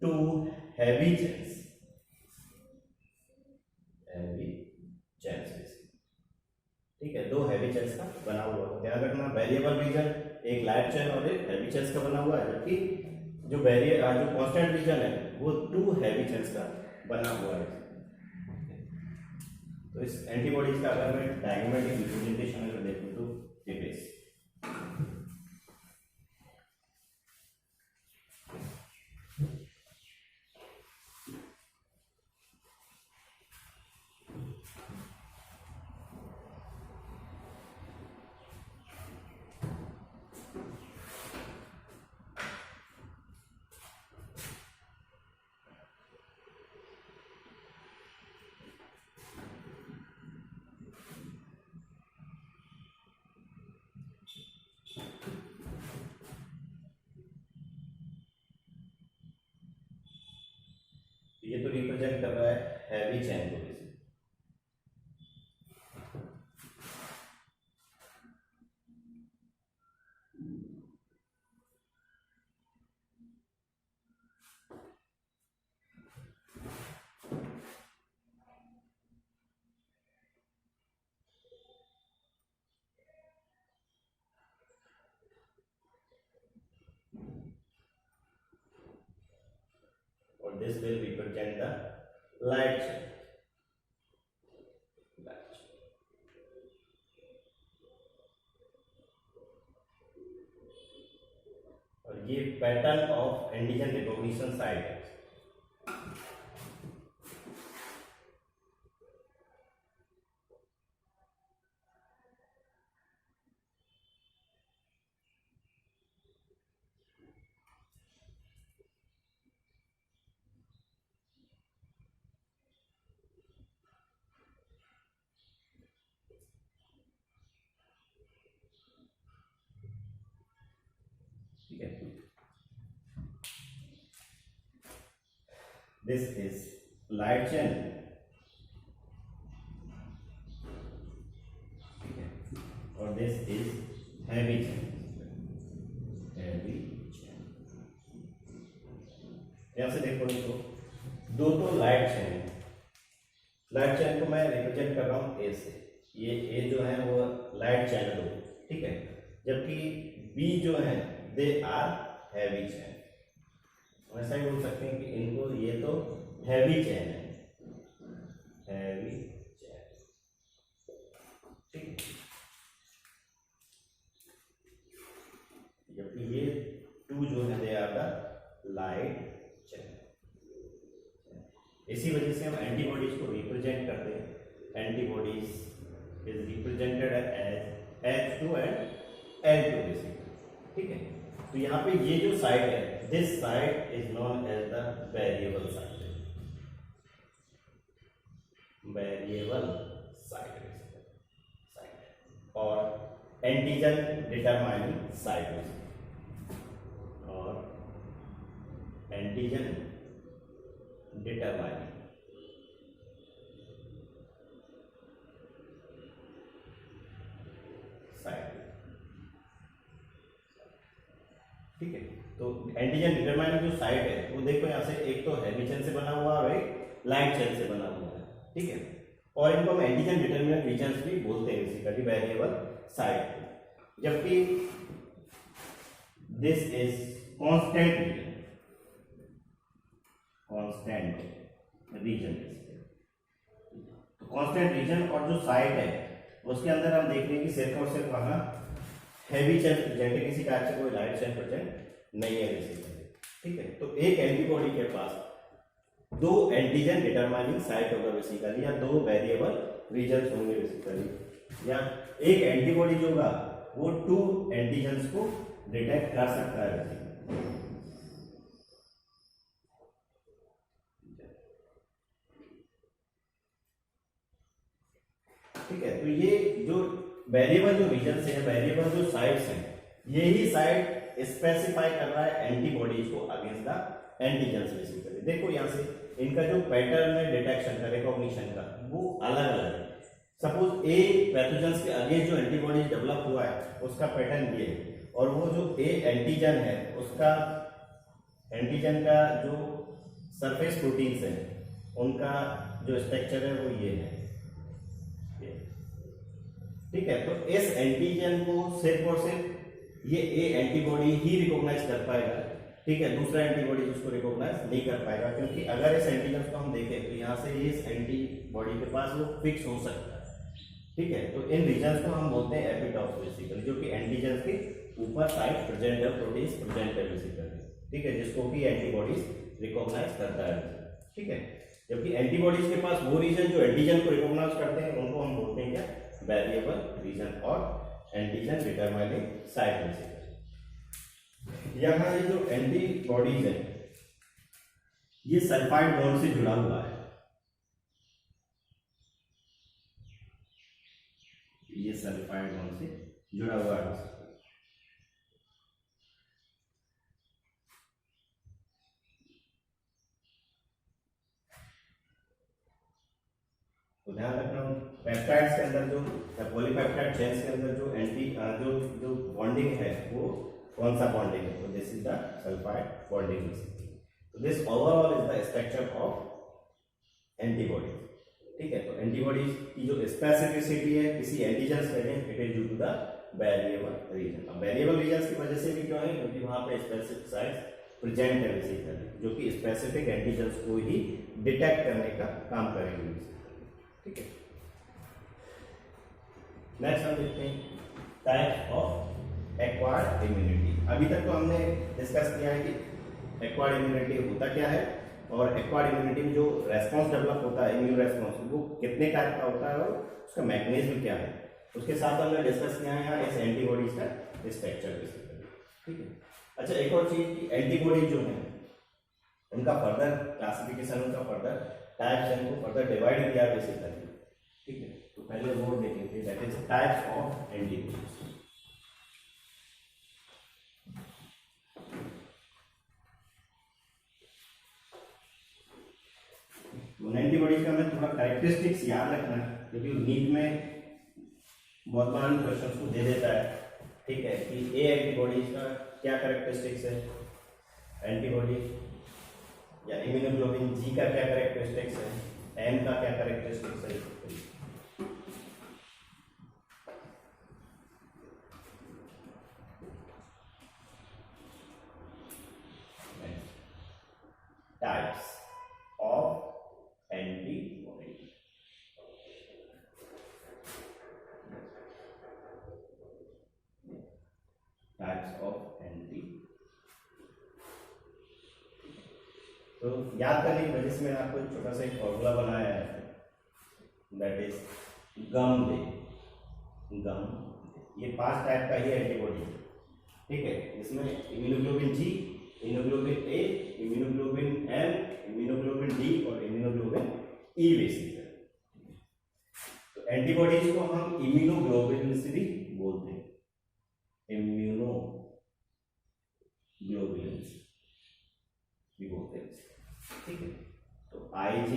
two heavy chains, ठीक है, दो हैवी चेन्स का बना हुआ है। ध्यान रखना वेरिएबल रीजन एक लाइट चेन और एक हैवी चेन्स का बना हुआ है, जबकि जो कांस्टेंट रीजन है वो टू हैवी चेन्स का बना हुआ है। तो इस एंटीबॉडीज का अगर मैं डायग्रामेटिक रिप्रेजेंटेशन अगर देखूं तो इट इज ये तो रिप्रेजेंट कर रहा है हैवी चेन को। और this will represent the light chain. और ये pattern of antigen recognition site है। ठीक है, this is light chain, ठीक है, और this is heavy chain, यहां से देखो तो दो तो लाइट चेन है। लाइट चेन को मैं रिप्रेजेंट कर रहा हूं ए से, ये ए जो है वो लाइट चैनल हो, ठीक है, जबकि बी जो है दे आर हैवी चैन। ऐसा ही बोल सकते हैं कि इनको ये तो हैवी चैन है, हैवी चैन, ठीक है, जबकि ये टू जो है they are the light chain. इसी वजह से हम एंटीबॉडीज को रिप्रेजेंट करते हैं। Antibodies is represented as H2 and L2 basically, ठीक है। तो यहाँ पे ये जो साइट है, this site is known as the variable site, variable site और एंटीजन डिटरमाइनिंग साइट, और एंटीजन डिटरमाइनिंग साइट। ठीक है, तो एंटीजन डिटरमाइनिंग जो साइट है वो देखो यहाँ से एक तो हैवी चेन से बना हुआ और एक लाइट चेन से बना हुआ है। ठीक है, और इनको हम एंटीजन डिटरमिनेंट रीजन्स भी बोलते हैं बेसिकली वेरिएबल साइट। जबकि this is constant region, constant region. तो कांस्टेंट रीजन और जो साइट है उसके अंदर हम देख रहे हैं कि सिर्फ और सिर्फ वहां हैवी चेन प्रेजेंट है, किसी का कोई लाइट चेन प्रेजेंट नहीं है बेसिकली। ठीक है, तो एक एंटीबॉडी के पास दो एंटीजन डिटरमाइनिंग साइट होगा बेसिकली, या दो वेरिएबल रीजन्स होंगे बेसिकली, या एक एंटीबॉडी जो होगा वो टू एंटीजन्स को डिटेक्ट कर सकता है बेसिकली। ठीक है, तो ये जो वेरिएबल जो रीजन्स है, वेरिएबल जो साइट्स हैं, यही साइट स्पेसिफाई कर रहा है एंटीबॉडीज को अगेंस्ट द एंटीजन्स बेसिकली। देखो यहाँ से इनका जो पैटर्न है डिटेक्शन का, रिकॉग्निशन का, वो अलग अलग है। सपोज ए पैथोजेंस के अगेंस्ट जो एंटीबॉडीज डेवलप हुआ है उसका पैटर्न ये है, और वो जो ए एंटीजन है उसका एंटीजन का जो सरफेस प्रोटीन्स है उनका जो स्ट्रक्चर है वो ये है। ठीक है, तो इस एंटीजन को सिर्फ और सिर्फ ये ए एंटीबॉडी ही रिकॉग्नाइज कर पाएगा। ठीक है, दूसरा एंटीबॉडी उसको रिकॉग्नाइज नहीं कर पाएगा, क्योंकि अगर इस एंटीजन को हम देखें तो यहाँ से इस एंटीबॉडी के पास वो फिक्स हो सकता है। ठीक है, तो इन रीजन्स को हम बोलते हैं एपिटॉप्स बेसिकली, जो कि एंटीजन के ऊपर साइड प्रेजेंट है, प्रोटीन्स प्रेजेंट है बेसिकली। ठीक है, जिसको कि एंटीबॉडीज रिकॉग्नाइज करता है। ठीक है, जबकि एंटीबॉडीज के पास वो रीजन जो एंटीजन को रिकॉग्नाइज करते हैं उनको हम बोलते हैं क्या, वेरिएबल रीजन और एंटीजन डिटरमाइनिंग साइट बेसिकली। यहाँ ये जो एंटीबॉडीज है ये सल्फाइड बॉन्ड से जुड़ा हुआ है, ये सल्फाइड बॉन्ड से जुड़ा हुआ है। तो ध्यान रखना पेप्टाइड्स के अंदर जो पॉलीपेप्टाइड चेन्स के अंदर जो जो बॉन्डिंग है वो कौन सा बॉन्डिंग है, तो this is the sulphide bonding. तो this overall is the structure of antibodies. ठीक है, तो एंटीबॉडीज की जो स्पेसिफिसिटी है किसी एंटीजन के against, it is due to the variable region. अब वेरिएबल रीजन की वजह से भी क्यों है, क्योंकि वहां पे स्पेसिफिक साइट्स प्रेजेंट है बेसिकली, जो कि स्पेसिफिक एंटीजन्स को ही डिटेक्ट करने का काम करेंगे। ठीक है, नेक्स्ट हम देखते हैं टाइप्स ऑफ एक्वायर्ड इम्यूनिटी। अभी तक तो हमने डिस्कस किया है कि एक्वायर्ड इम्यूनिटी होता क्या है, और एक्वायर्ड इम्यूनिटी में जो रेस्पॉन्स डेवलप होता है, इम्यून रेस्पॉन्स, वो कितने टाइप का होता है और उसका मैकेनिज्म क्या है, उसके साथ हमने डिस्कस किया है इस एंटीबॉडीज का स्ट्रक्चर बेसिकली। ठीक है, अच्छा एक और चीज कि एंटीबॉडीज जो है उनका फर्दर क्लासिफिकेशन, उनका फर्दर टाइप्स हैं, उनको फर्दर डिवाइड किया बेसिकली। ठीक है, तो पहले वो देखेंगे that is types of antibodies. Antibodies का हमें थोड़ा कैरेक्टरिस्टिक्स याद रखना है, क्योंकि नीट में बहुत बार क्वेश्चन को दे देता है। ठीक है, कि ए एंटीबॉडीज का क्या कैरेक्टरिस्टिक्स है, एंटीबॉडी या इम्यूनोग्लोबिन जी का क्या कैरेक्टरिस्टिक्स है, एम का क्या कैरेक्टरिस्टिक्स है। Types of antibody. Types of anti, तो याद करने की वजह से मैंने आपको एक छोटा सा एक फॉर्मूला बनाया है, दैट इज गम दे। ये 5 टाइप का ही एंटीबॉडी है। ठीक है, इसमें इम्यूनोग्लोबिन जी, इम्यूनोग्लोबिन ए, इम्यूनोग्लोबिन एम, इम्यूनोग्लोबिन डी और इम्यूनोग्लोबिन ई बेसिक है। तो एंटीबॉडीज को हम इम्यूनोग्लोबिन से भी बोलते हैं, इम्यूनोग्लोबिन। ये बोलते हैं, ठीक है। तो IgG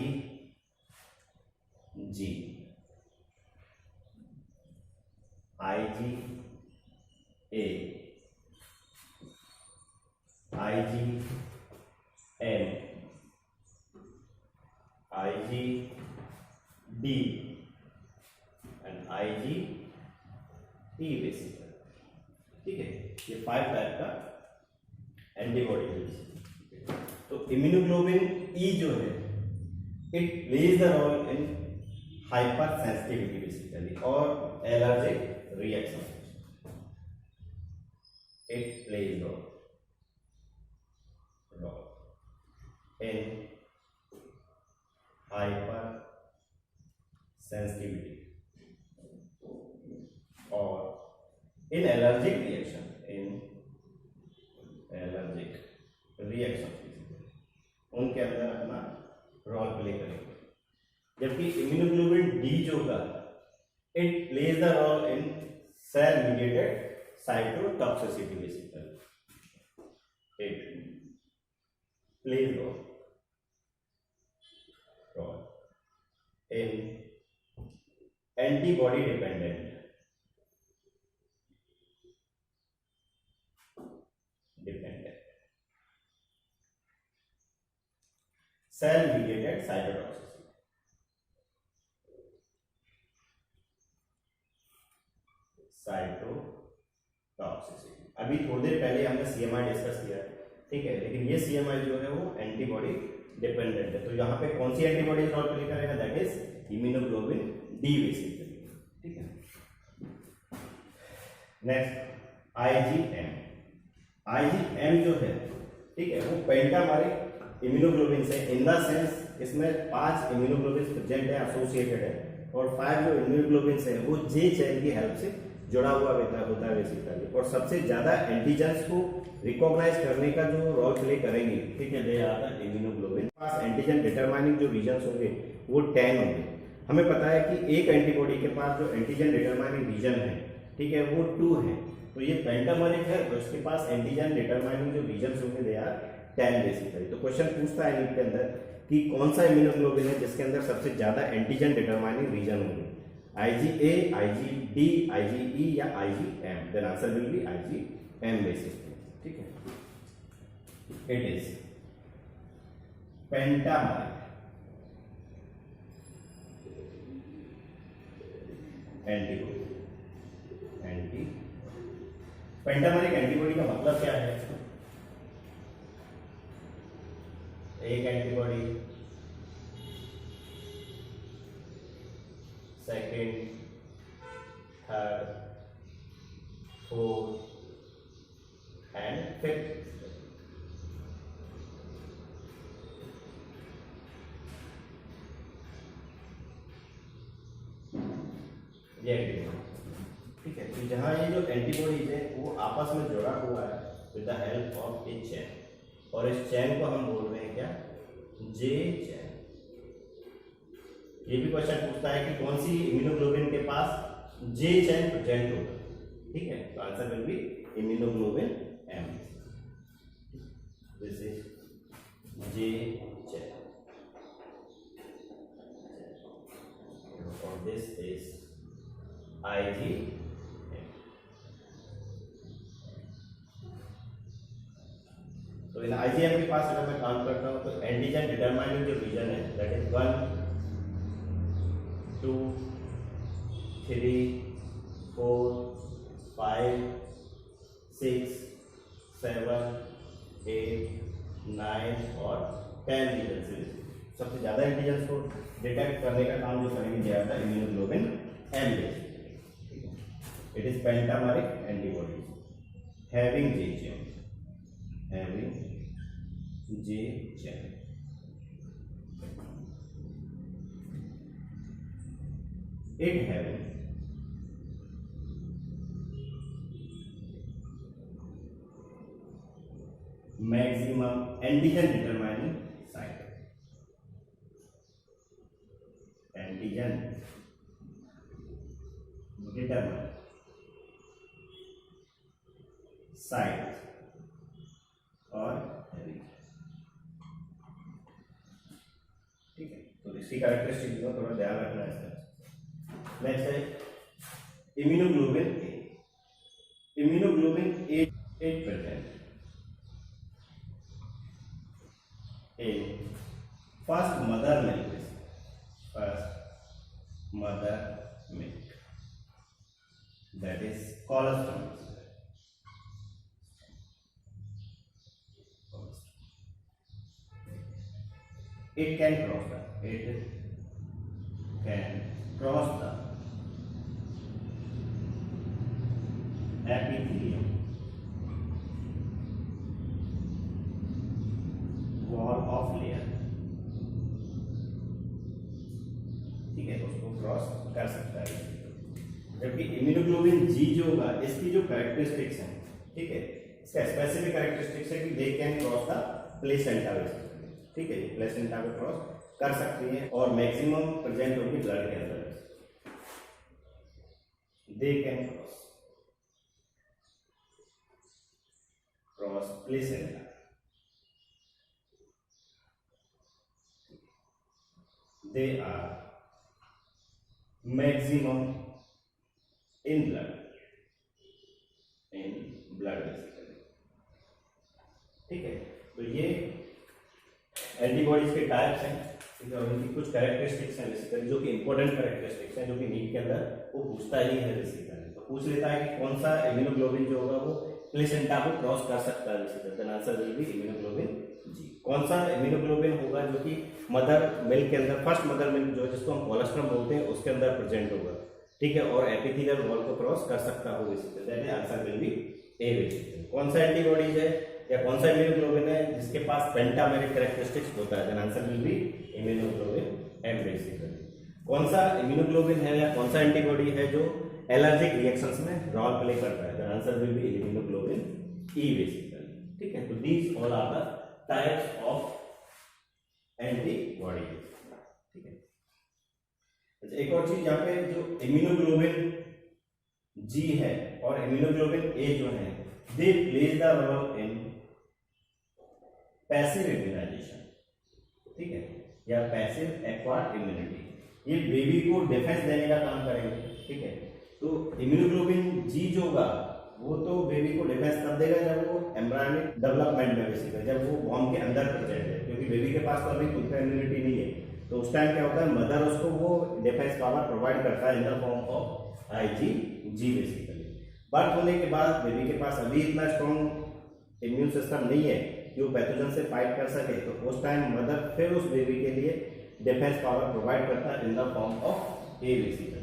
IgA IgM IgD and IgE basically, ठीक है। ये 5 टाइप का एंटीबॉडी है। तो इम्यूनोग्लोबिन E जो है, it plays the role in hyper sensitivity basically और allergic reaction. It plays role in hyper sensitivity or in allergic reaction उनके अंदर अपना रोल प्ले करेंगे। जबकि इम्यूनोग्लोबिन डी जो होगा, it plays the role in cell mediated cytotoxicity basically. It plays role in antibody dependent cell mediated cytotoxicity। अभी थोड़ी देर पहले हमने CMI डिस्कस किया, ठीक है, लेकिन ये CMI जो है वो एंटीबॉडी डिपेंडेंट है। तो यहाँ पे कौन सी एंटीबॉडी रोल प्ले करेगा? That is immunoglobulin D basically, ठीक है। नेक्स्ट IgM जो है, ठीक है, वो पेंटामेरिक इम्यूनोग्लोबिन से, इन द सेंस इसमें 5 इम्यूनोग्लोबिन प्रेजेंट है, एसोसिएटेड है, और 5 जो इम्यूनोग्लोबिन है वो J चेन की हेल्प से जुड़ा हुआ होता है बेसिकली। और सबसे ज्यादा एंटीजेंस को रिकॉग्नाइज करने का जो रोल प्ले करेंगे, ठीक है, दे आर द इम्यूनोग्लोबिन। पास एंटीजन डिटरमाइनिंग जो रीजन्स होंगे वो 10 होंगे। हमें पता है कि एक एंटीबॉडी के पास जो एंटीजन डिटरमाइनिंग रीजन है, ठीक है, वो 2 है। तो ये पेंटामेरिक है, तो इसके पास एंटीजन डिटरमाइनिंग जो रीजन्स होंगे दे आर 10 बेसिकली। तो क्वेश्चन पूछता है नीट के अंदर कि कौन सा इम्यूनोग्लोबिन है जिसके अंदर सबसे ज्यादा एंटीजन डिटरमाइनिंग रीजन होंगे, IgA, IgD, IgE या IgM? Then answer will be IgM basically, ठीक है। It is pentameric antibody. Pentameric antibody का मतलब क्या है? एक antibody, second, third, fourth and fifth. ये एंटीबॉडी, ठीक है। तो जहां ये जो एंटीबॉडीज है वो आपस में जुड़ा हुआ है with the help of A chain, और इस चेन को हम बोल रहे हैं क्या? J chain. ये भी क्वेश्चन पूछता है कि कौन सी इम्यूनोग्लोबिन के पास J चेन प्रेजेंट होगा, ठीक है। तो answer will be immunoglobulin M। This is J chain और दिस इज IgM। तो इन IgM के पास अगर मैं काम करता हूं तो एंटीजन डिटरमाइनिंग जो रीजन है दैट इज 1, 2, 3, 4, 5, 6, 7, 8, 9 और 10 रीजन से सबसे ज्यादा एंटीजन को डिटेक्ट करने का काम जो करेंगे ज्यादा immunoglobulin M basically. It is pentameric antibody having J chain, it having maximum antigen determining site, antigen determine site और region। इसकी कैरेक्टरिस्टिक को थोड़ा ध्यान रखना है इसका। नेक्स्ट है immunoglobulin A. Immunoglobulin A is present in first mother milk, that is colostrum. It can cross the epithelium wall of layer, ठीक है, उसको क्रॉस कर सकता है। जबकि इम्यूनोग्लोबिन जी जो होगा इसकी जो कैरेक्टरिस्टिक्स हैं, ठीक है, इसका स्पेसिफिक कैरेक्टरिस्टिक्स है कि they can cross the placenta, ठीक है, प्लेसेंटा को क्रॉस कर सकती है और मैक्सिमम प्रेजेंट होगी ब्लड के अंदर। They can cross placenta, they are maximum in blood basically, ठीक है। तो ये एंटीबॉडीज के टाइप्स हैं, ठीक है, और उनकी कुछ कैरेक्टरिस्टिक्स हैं बेसिकली, जो कि इंपॉर्टेंट कैरेक्टरिस्टिक्स हैं, जो कि नीट के अंदर वो पूछता ही है बेसिकली। तो पूछ लेता है कि कौन सा इम्यूनोग्लोबिन जो होगा वो प्लेसेंटा को क्रॉस कर सकता है basically, then answer will be immunoglobulin G. कौन सा इम्यूनोग्लोबिन होगा जो कि मदर मिल्क के अंदर, फर्स्ट मदर मिल्क जो जिसको हम कोलेस्ट्रॉम बोलते हैं उसके अंदर प्रेजेंट होगा, ठीक है, और एपिथेलियल वॉल को क्रॉस कर सकता होगा basically, then answer will be A basically. कौन सा एंटीबॉडीज है या कौन सा इम्यूनोग्लोबिन है जिसके पास पेंटामेरिक कैरेक्टरिस्टिक्स होता है, then answer will be immunoglobin M basically. कौन सा इम्यूनोग्लोबिन है या कौन सा एंटीबॉडी है जो एलर्जिक रिएक्शंस में रोल प्ले करता है, then answer will be immunoglobin E basically, ठीक है। तो these all are the types of antibody, ठीक है। अच्छा, एक और चीज यहाँ पे जो इम्यूनोग्लोबिन जी है और इम्यूनोग्लोबिन ए जो है, they plays the role in passive immunization, ठीक है, या पैसिव एक्वायर्ड इम्यूनिटी। ये बेबी को डिफेंस देने का काम करेंगे, ठीक है। तो इम्यूनोग्लोबिन जी जो होगा वो तो बेबी को डिफेंस तब देगा जब वो एम्ब्रायोनिक डेवलपमेंट में बेसिकली, जब वो वॉर्म के अंदर प्रेजेंट है, क्योंकि बेबी के पास तो अभी खुद का इम्यूनिटी नहीं है। तो उस टाइम क्या होता है, मदर उसको वो डिफेंस पावर प्रोवाइड करता है in the form of IgG basically. Birth होने के बाद बेबी के पास अभी इतना स्ट्रॉन्ग इम्यून सिस्टम नहीं है कि वो पैथोजन से फाइट कर सके, तो उस टाइम मदर फिर उस बेबी के लिए डिफेंस पावर प्रोवाइड करता है in the form of A basically,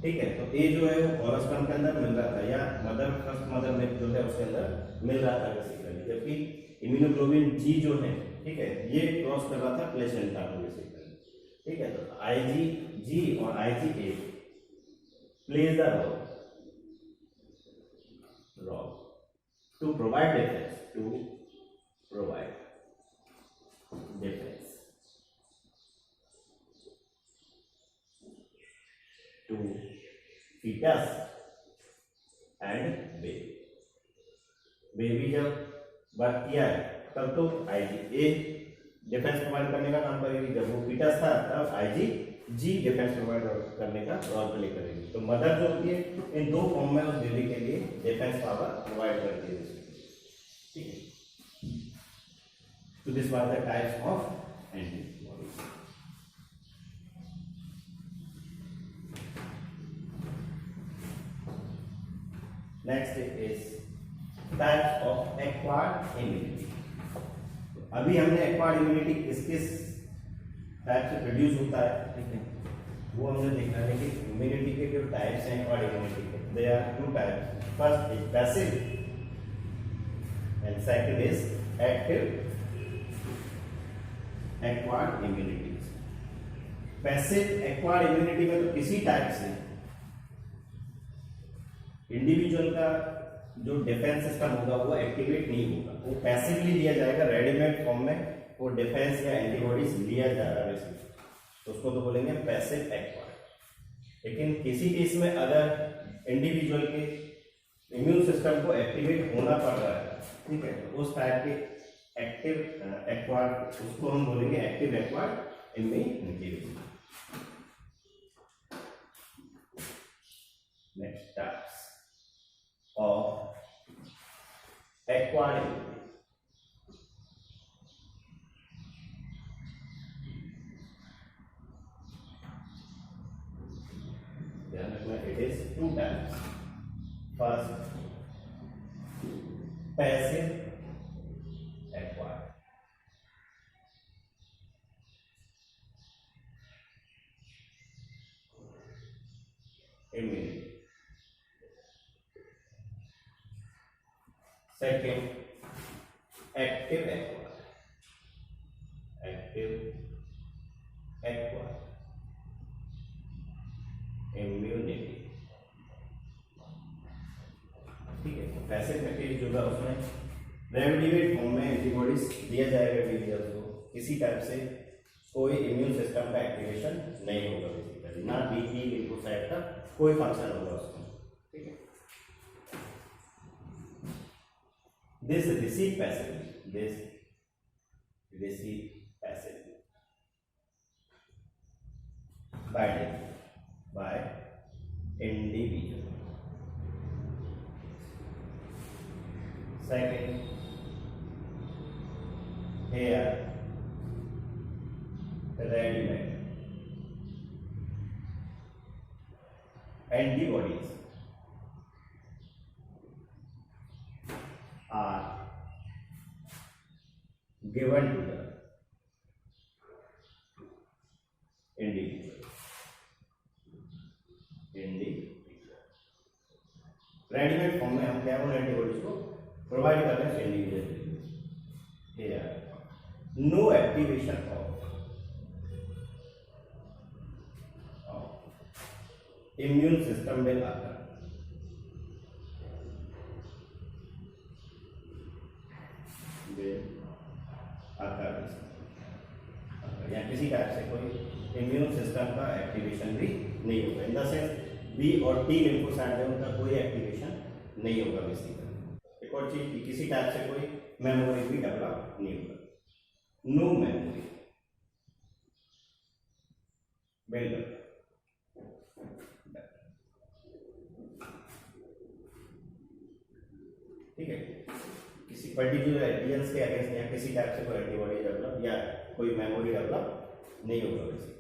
ठीक है। तो ए जो है वो कोलेस्ट्रॉम के अंदर मिल रहा था या मदर फर्स्ट मदर मिल्क जो है उसके अंदर मिल रहा था बेसिकली, जबकि इम्यूनोग्लोबिन जी जो है, ठीक है, ये क्रॉस कर रहा था प्लेसेंटा को बेसिकली, ठीक है। तो IgG और IgA plays the role to provide defence to fetus and baby। Baby जब बर्थ किया है तब तो IgA डिफेंस प्रोवाइड करने का काम करेगी, जब वो फीटस था तब IgG डिफेंस प्रोवाइड करने का रोल प्ले करेगी। तो मदर जो होती है इन दो फॉर्म में उस बेबी के लिए डिफेंस पावर प्रोवाइड करती है, ठीक है। तो this was the types of antibodies. Next is types of acquired immunity. अभी हमने एक्वायर्ड इम्यूनिटी किस किस टाइप से प्रोड्यूस होता है, ठीक है, वो हमने देखा है कि इम्यूनिटी के जो टाइप्स हैं एक्वायर्ड इम्यूनिटी के, they are two types. First is passive and second is active acquired immunity. Passive acquired immunity में तो किसी टाइप से इंडिविजुअल का जो डिफेंस सिस्टम होगा वो एक्टिवेट नहीं होगा, वो पैसिवली लिया जाएगा, रेडीमेड फॉर्म में वो डिफेंस या एंटीबॉडीज लिया जा रहा है, तो उसको तो बोलेंगे पैसिव एक्वायर्ड। लेकिन किसी केस में अगर इंडिविजुअल के इम्यून सिस्टम को एक्टिवेट होना पड़ रहा है, ठीक है, तो उस टाइप के एक्टिव एक्वायर्ड उसको हम बोलेंगे एक्टिव एक्वायर्ड इम्यूनिटी। एक्वायर्ड, ध्यान रखना it is 2 types. First passive acquired, immunity. Second active acquired, active acquired, immunity. ठीक है, तो पैसिव एक्टिव जो था उसमें रेमडेसिविर फॉर्म में एंटीबॉडीज दिया जाएगा इंडिविजुअल्स को, किसी टाइप से कोई इम्यून सिस्टम का एक्टिवेशन नहीं होगा बेसिकली, ना बीटी लिम्फोसाइट का कोई फंक्शन होगा उसमें। ठीक है, this receive passively, this receive passively by individual. Second, here ready-made antibodies are given to the individual. Readymade form में हम क्या उन एंटीबॉडीज को प्रोवाइड कर रहे हैं individual. Here no activation of immune system will occur, या किसी टाइप से कोई इम्यून सिस्टम का एक्टिवेशन भी नहीं होगा। इन द सेंस बी और टी लिम्फोसाइट है उनका कोई एक्टिवेशन नहीं होगा बेसिकली। एक और चीज, किसी टाइप से कोई मेमोरी भी डेवलप नहीं होगा, नो मेमोरी बिल्डअप। ठीक है, किसी पर्टिकुलर एंटीजन्स के अगेंस्ट या किसी टाइप से कोई एंटीबॉडी डेवलप या कोई मेमोरी डेवलप नहीं होगा basically.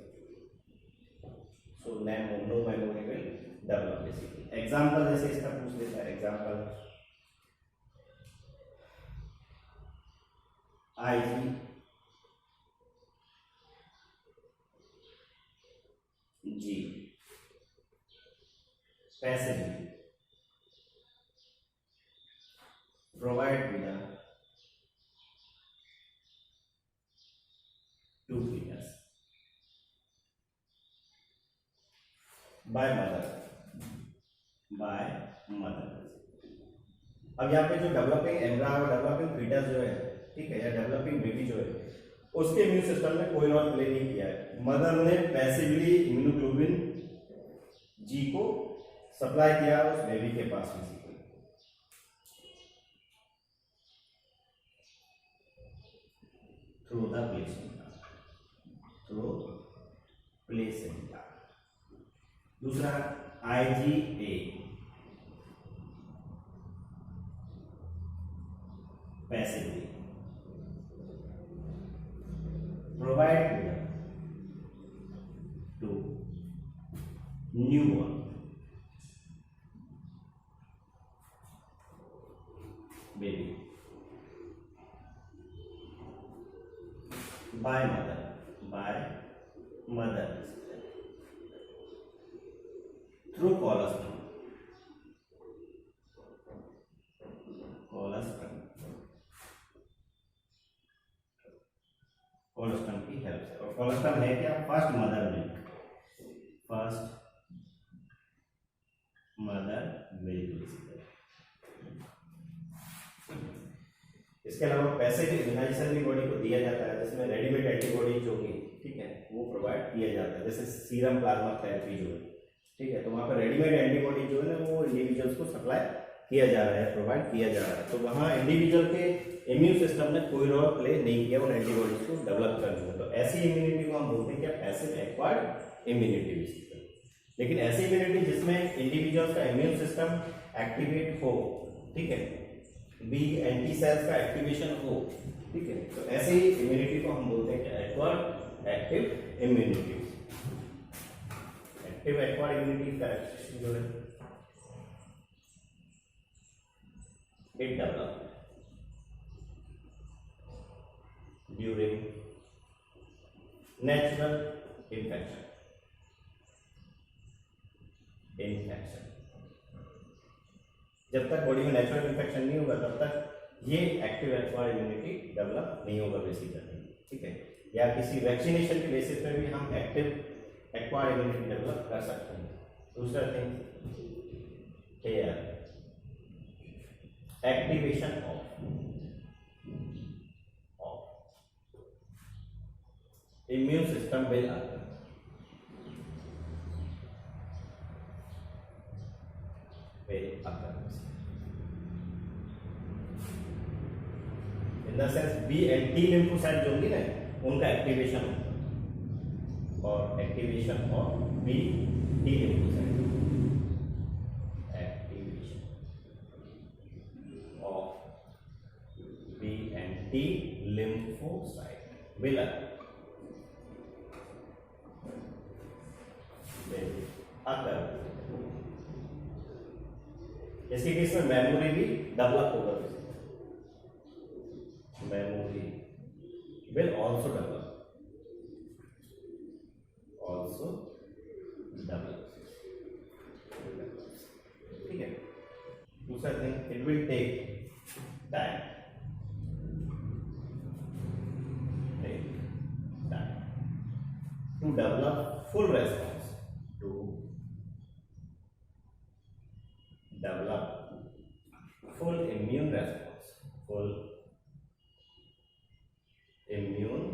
So no memory will develop basically. Example जैसे इसका पूछ लेता है, example Ig G passively provide with the 2 fingers by mother। अब यहाँ पे जो डेवलपिंग एम्ब्रायो और डेवलपिंग फीटस जो है, ठीक है, या डेवलपिंग बेबी जो है, उसके इम्यून सिस्टम ने कोई रोल प्ले नहीं किया है। मदर ने पैसिवली इम्यूनोग्लोबिन जी को सप्लाई किया उस बेबी के पास में। Through the placenta. दूसरा IgA passively provide to newborn baby by mother through colostrum की हेल्प से। और कोलोस्ट्रम है क्या? फर्स्ट मदर मिल्क इसके अलावा पैसे के इम्यूनाइजेशन भी बॉडी को दिया जाता है, जिसमें रेडीमेड एंटीबॉडी जो कि ठीक है वो प्रोवाइड किया जाता है, जैसे सीरम प्लाज्मा थेरेपी जो है, ठीक है, तो वहाँ पर रेडीमेड एंटीबॉडी जो है ना वो इंडिविजुअल्स को सप्लाई किया जा रहा है, प्रोवाइड किया जा रहा है। तो वहाँ इंडिविजुअल के इम्यून सिस्टम ने कोई रोल प्ले नहीं किया उन एंटीबॉडीज को डेवलप करने में। तो ऐसी इम्यूनिटी को हम बोलते हैं क्या? Passive acquired immunity. लेकिन ऐसी इम्यूनिटी जिसमें इंडिविजुअल्स का इम्यून सिस्टम एक्टिवेट हो, ठीक है, बी एंटी सेल्स का एक्टिवेशन हो, ठीक है। तो ऐसे ही इम्यूनिटी को हम बोलते हैं कि acquired active immunity. Active acquired immunity का जो है it develop during natural infection. जब तक बॉडी में नेचुरल इन्फेक्शन नहीं होगा तब तक ये एक्टिव एक्वायर्ड इम्यूनिटी डेवलप नहीं होगा बेसिकली, ठीक है। या किसी वैक्सीनेशन के बेसिस पे भी हम एक्टिव एक्वायर्ड इम्यूनिटी डेवलप कर सकते हैं। दूसरा thing here activation of immune system will occur in the sense B and T lymphocyte जो होंगी ना उनका एक्टिवेशन होगा, और activation of B T lymphocyte, activation of B and T lymphocyte will occur. इसके केस में मेमोरी भी डेवलप होगा, मेमोरी विल ऑल्सो डेवलप, ठीक है। दूसरा thing it will take time, to develop full response, to develop full immune response, full immune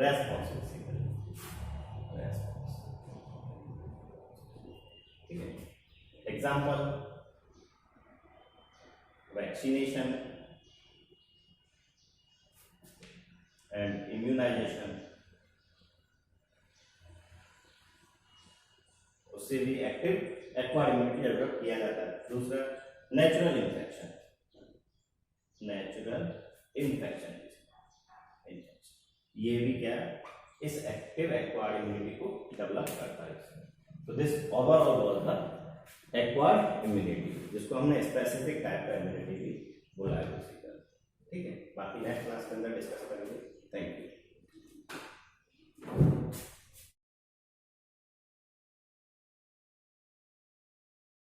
response basically, response, ठीक है। एग्जाम्पल वैक्सीनेशन एंड इम्यूनाइजेशन, उससे भी एक्टिव एक्वायर्ड इम्यूनिटी डेवलप किया जाता है। दूसरा नेचुरल इन्फेक्शन, नेचुरल इन्फेक्शन, ये भी क्या इस एक्टिव एक्वायर्ड इम्यूनिटी को डेवलप करता है। तो this overall was the acquired immunity, जिसको हमने स्पेसिफिक टाइप का इम्यूनिटी भी बोला है, ठीक है। बाकी नेक्स्ट क्लास के अंदर डिस्कस करेंगे। Thank you.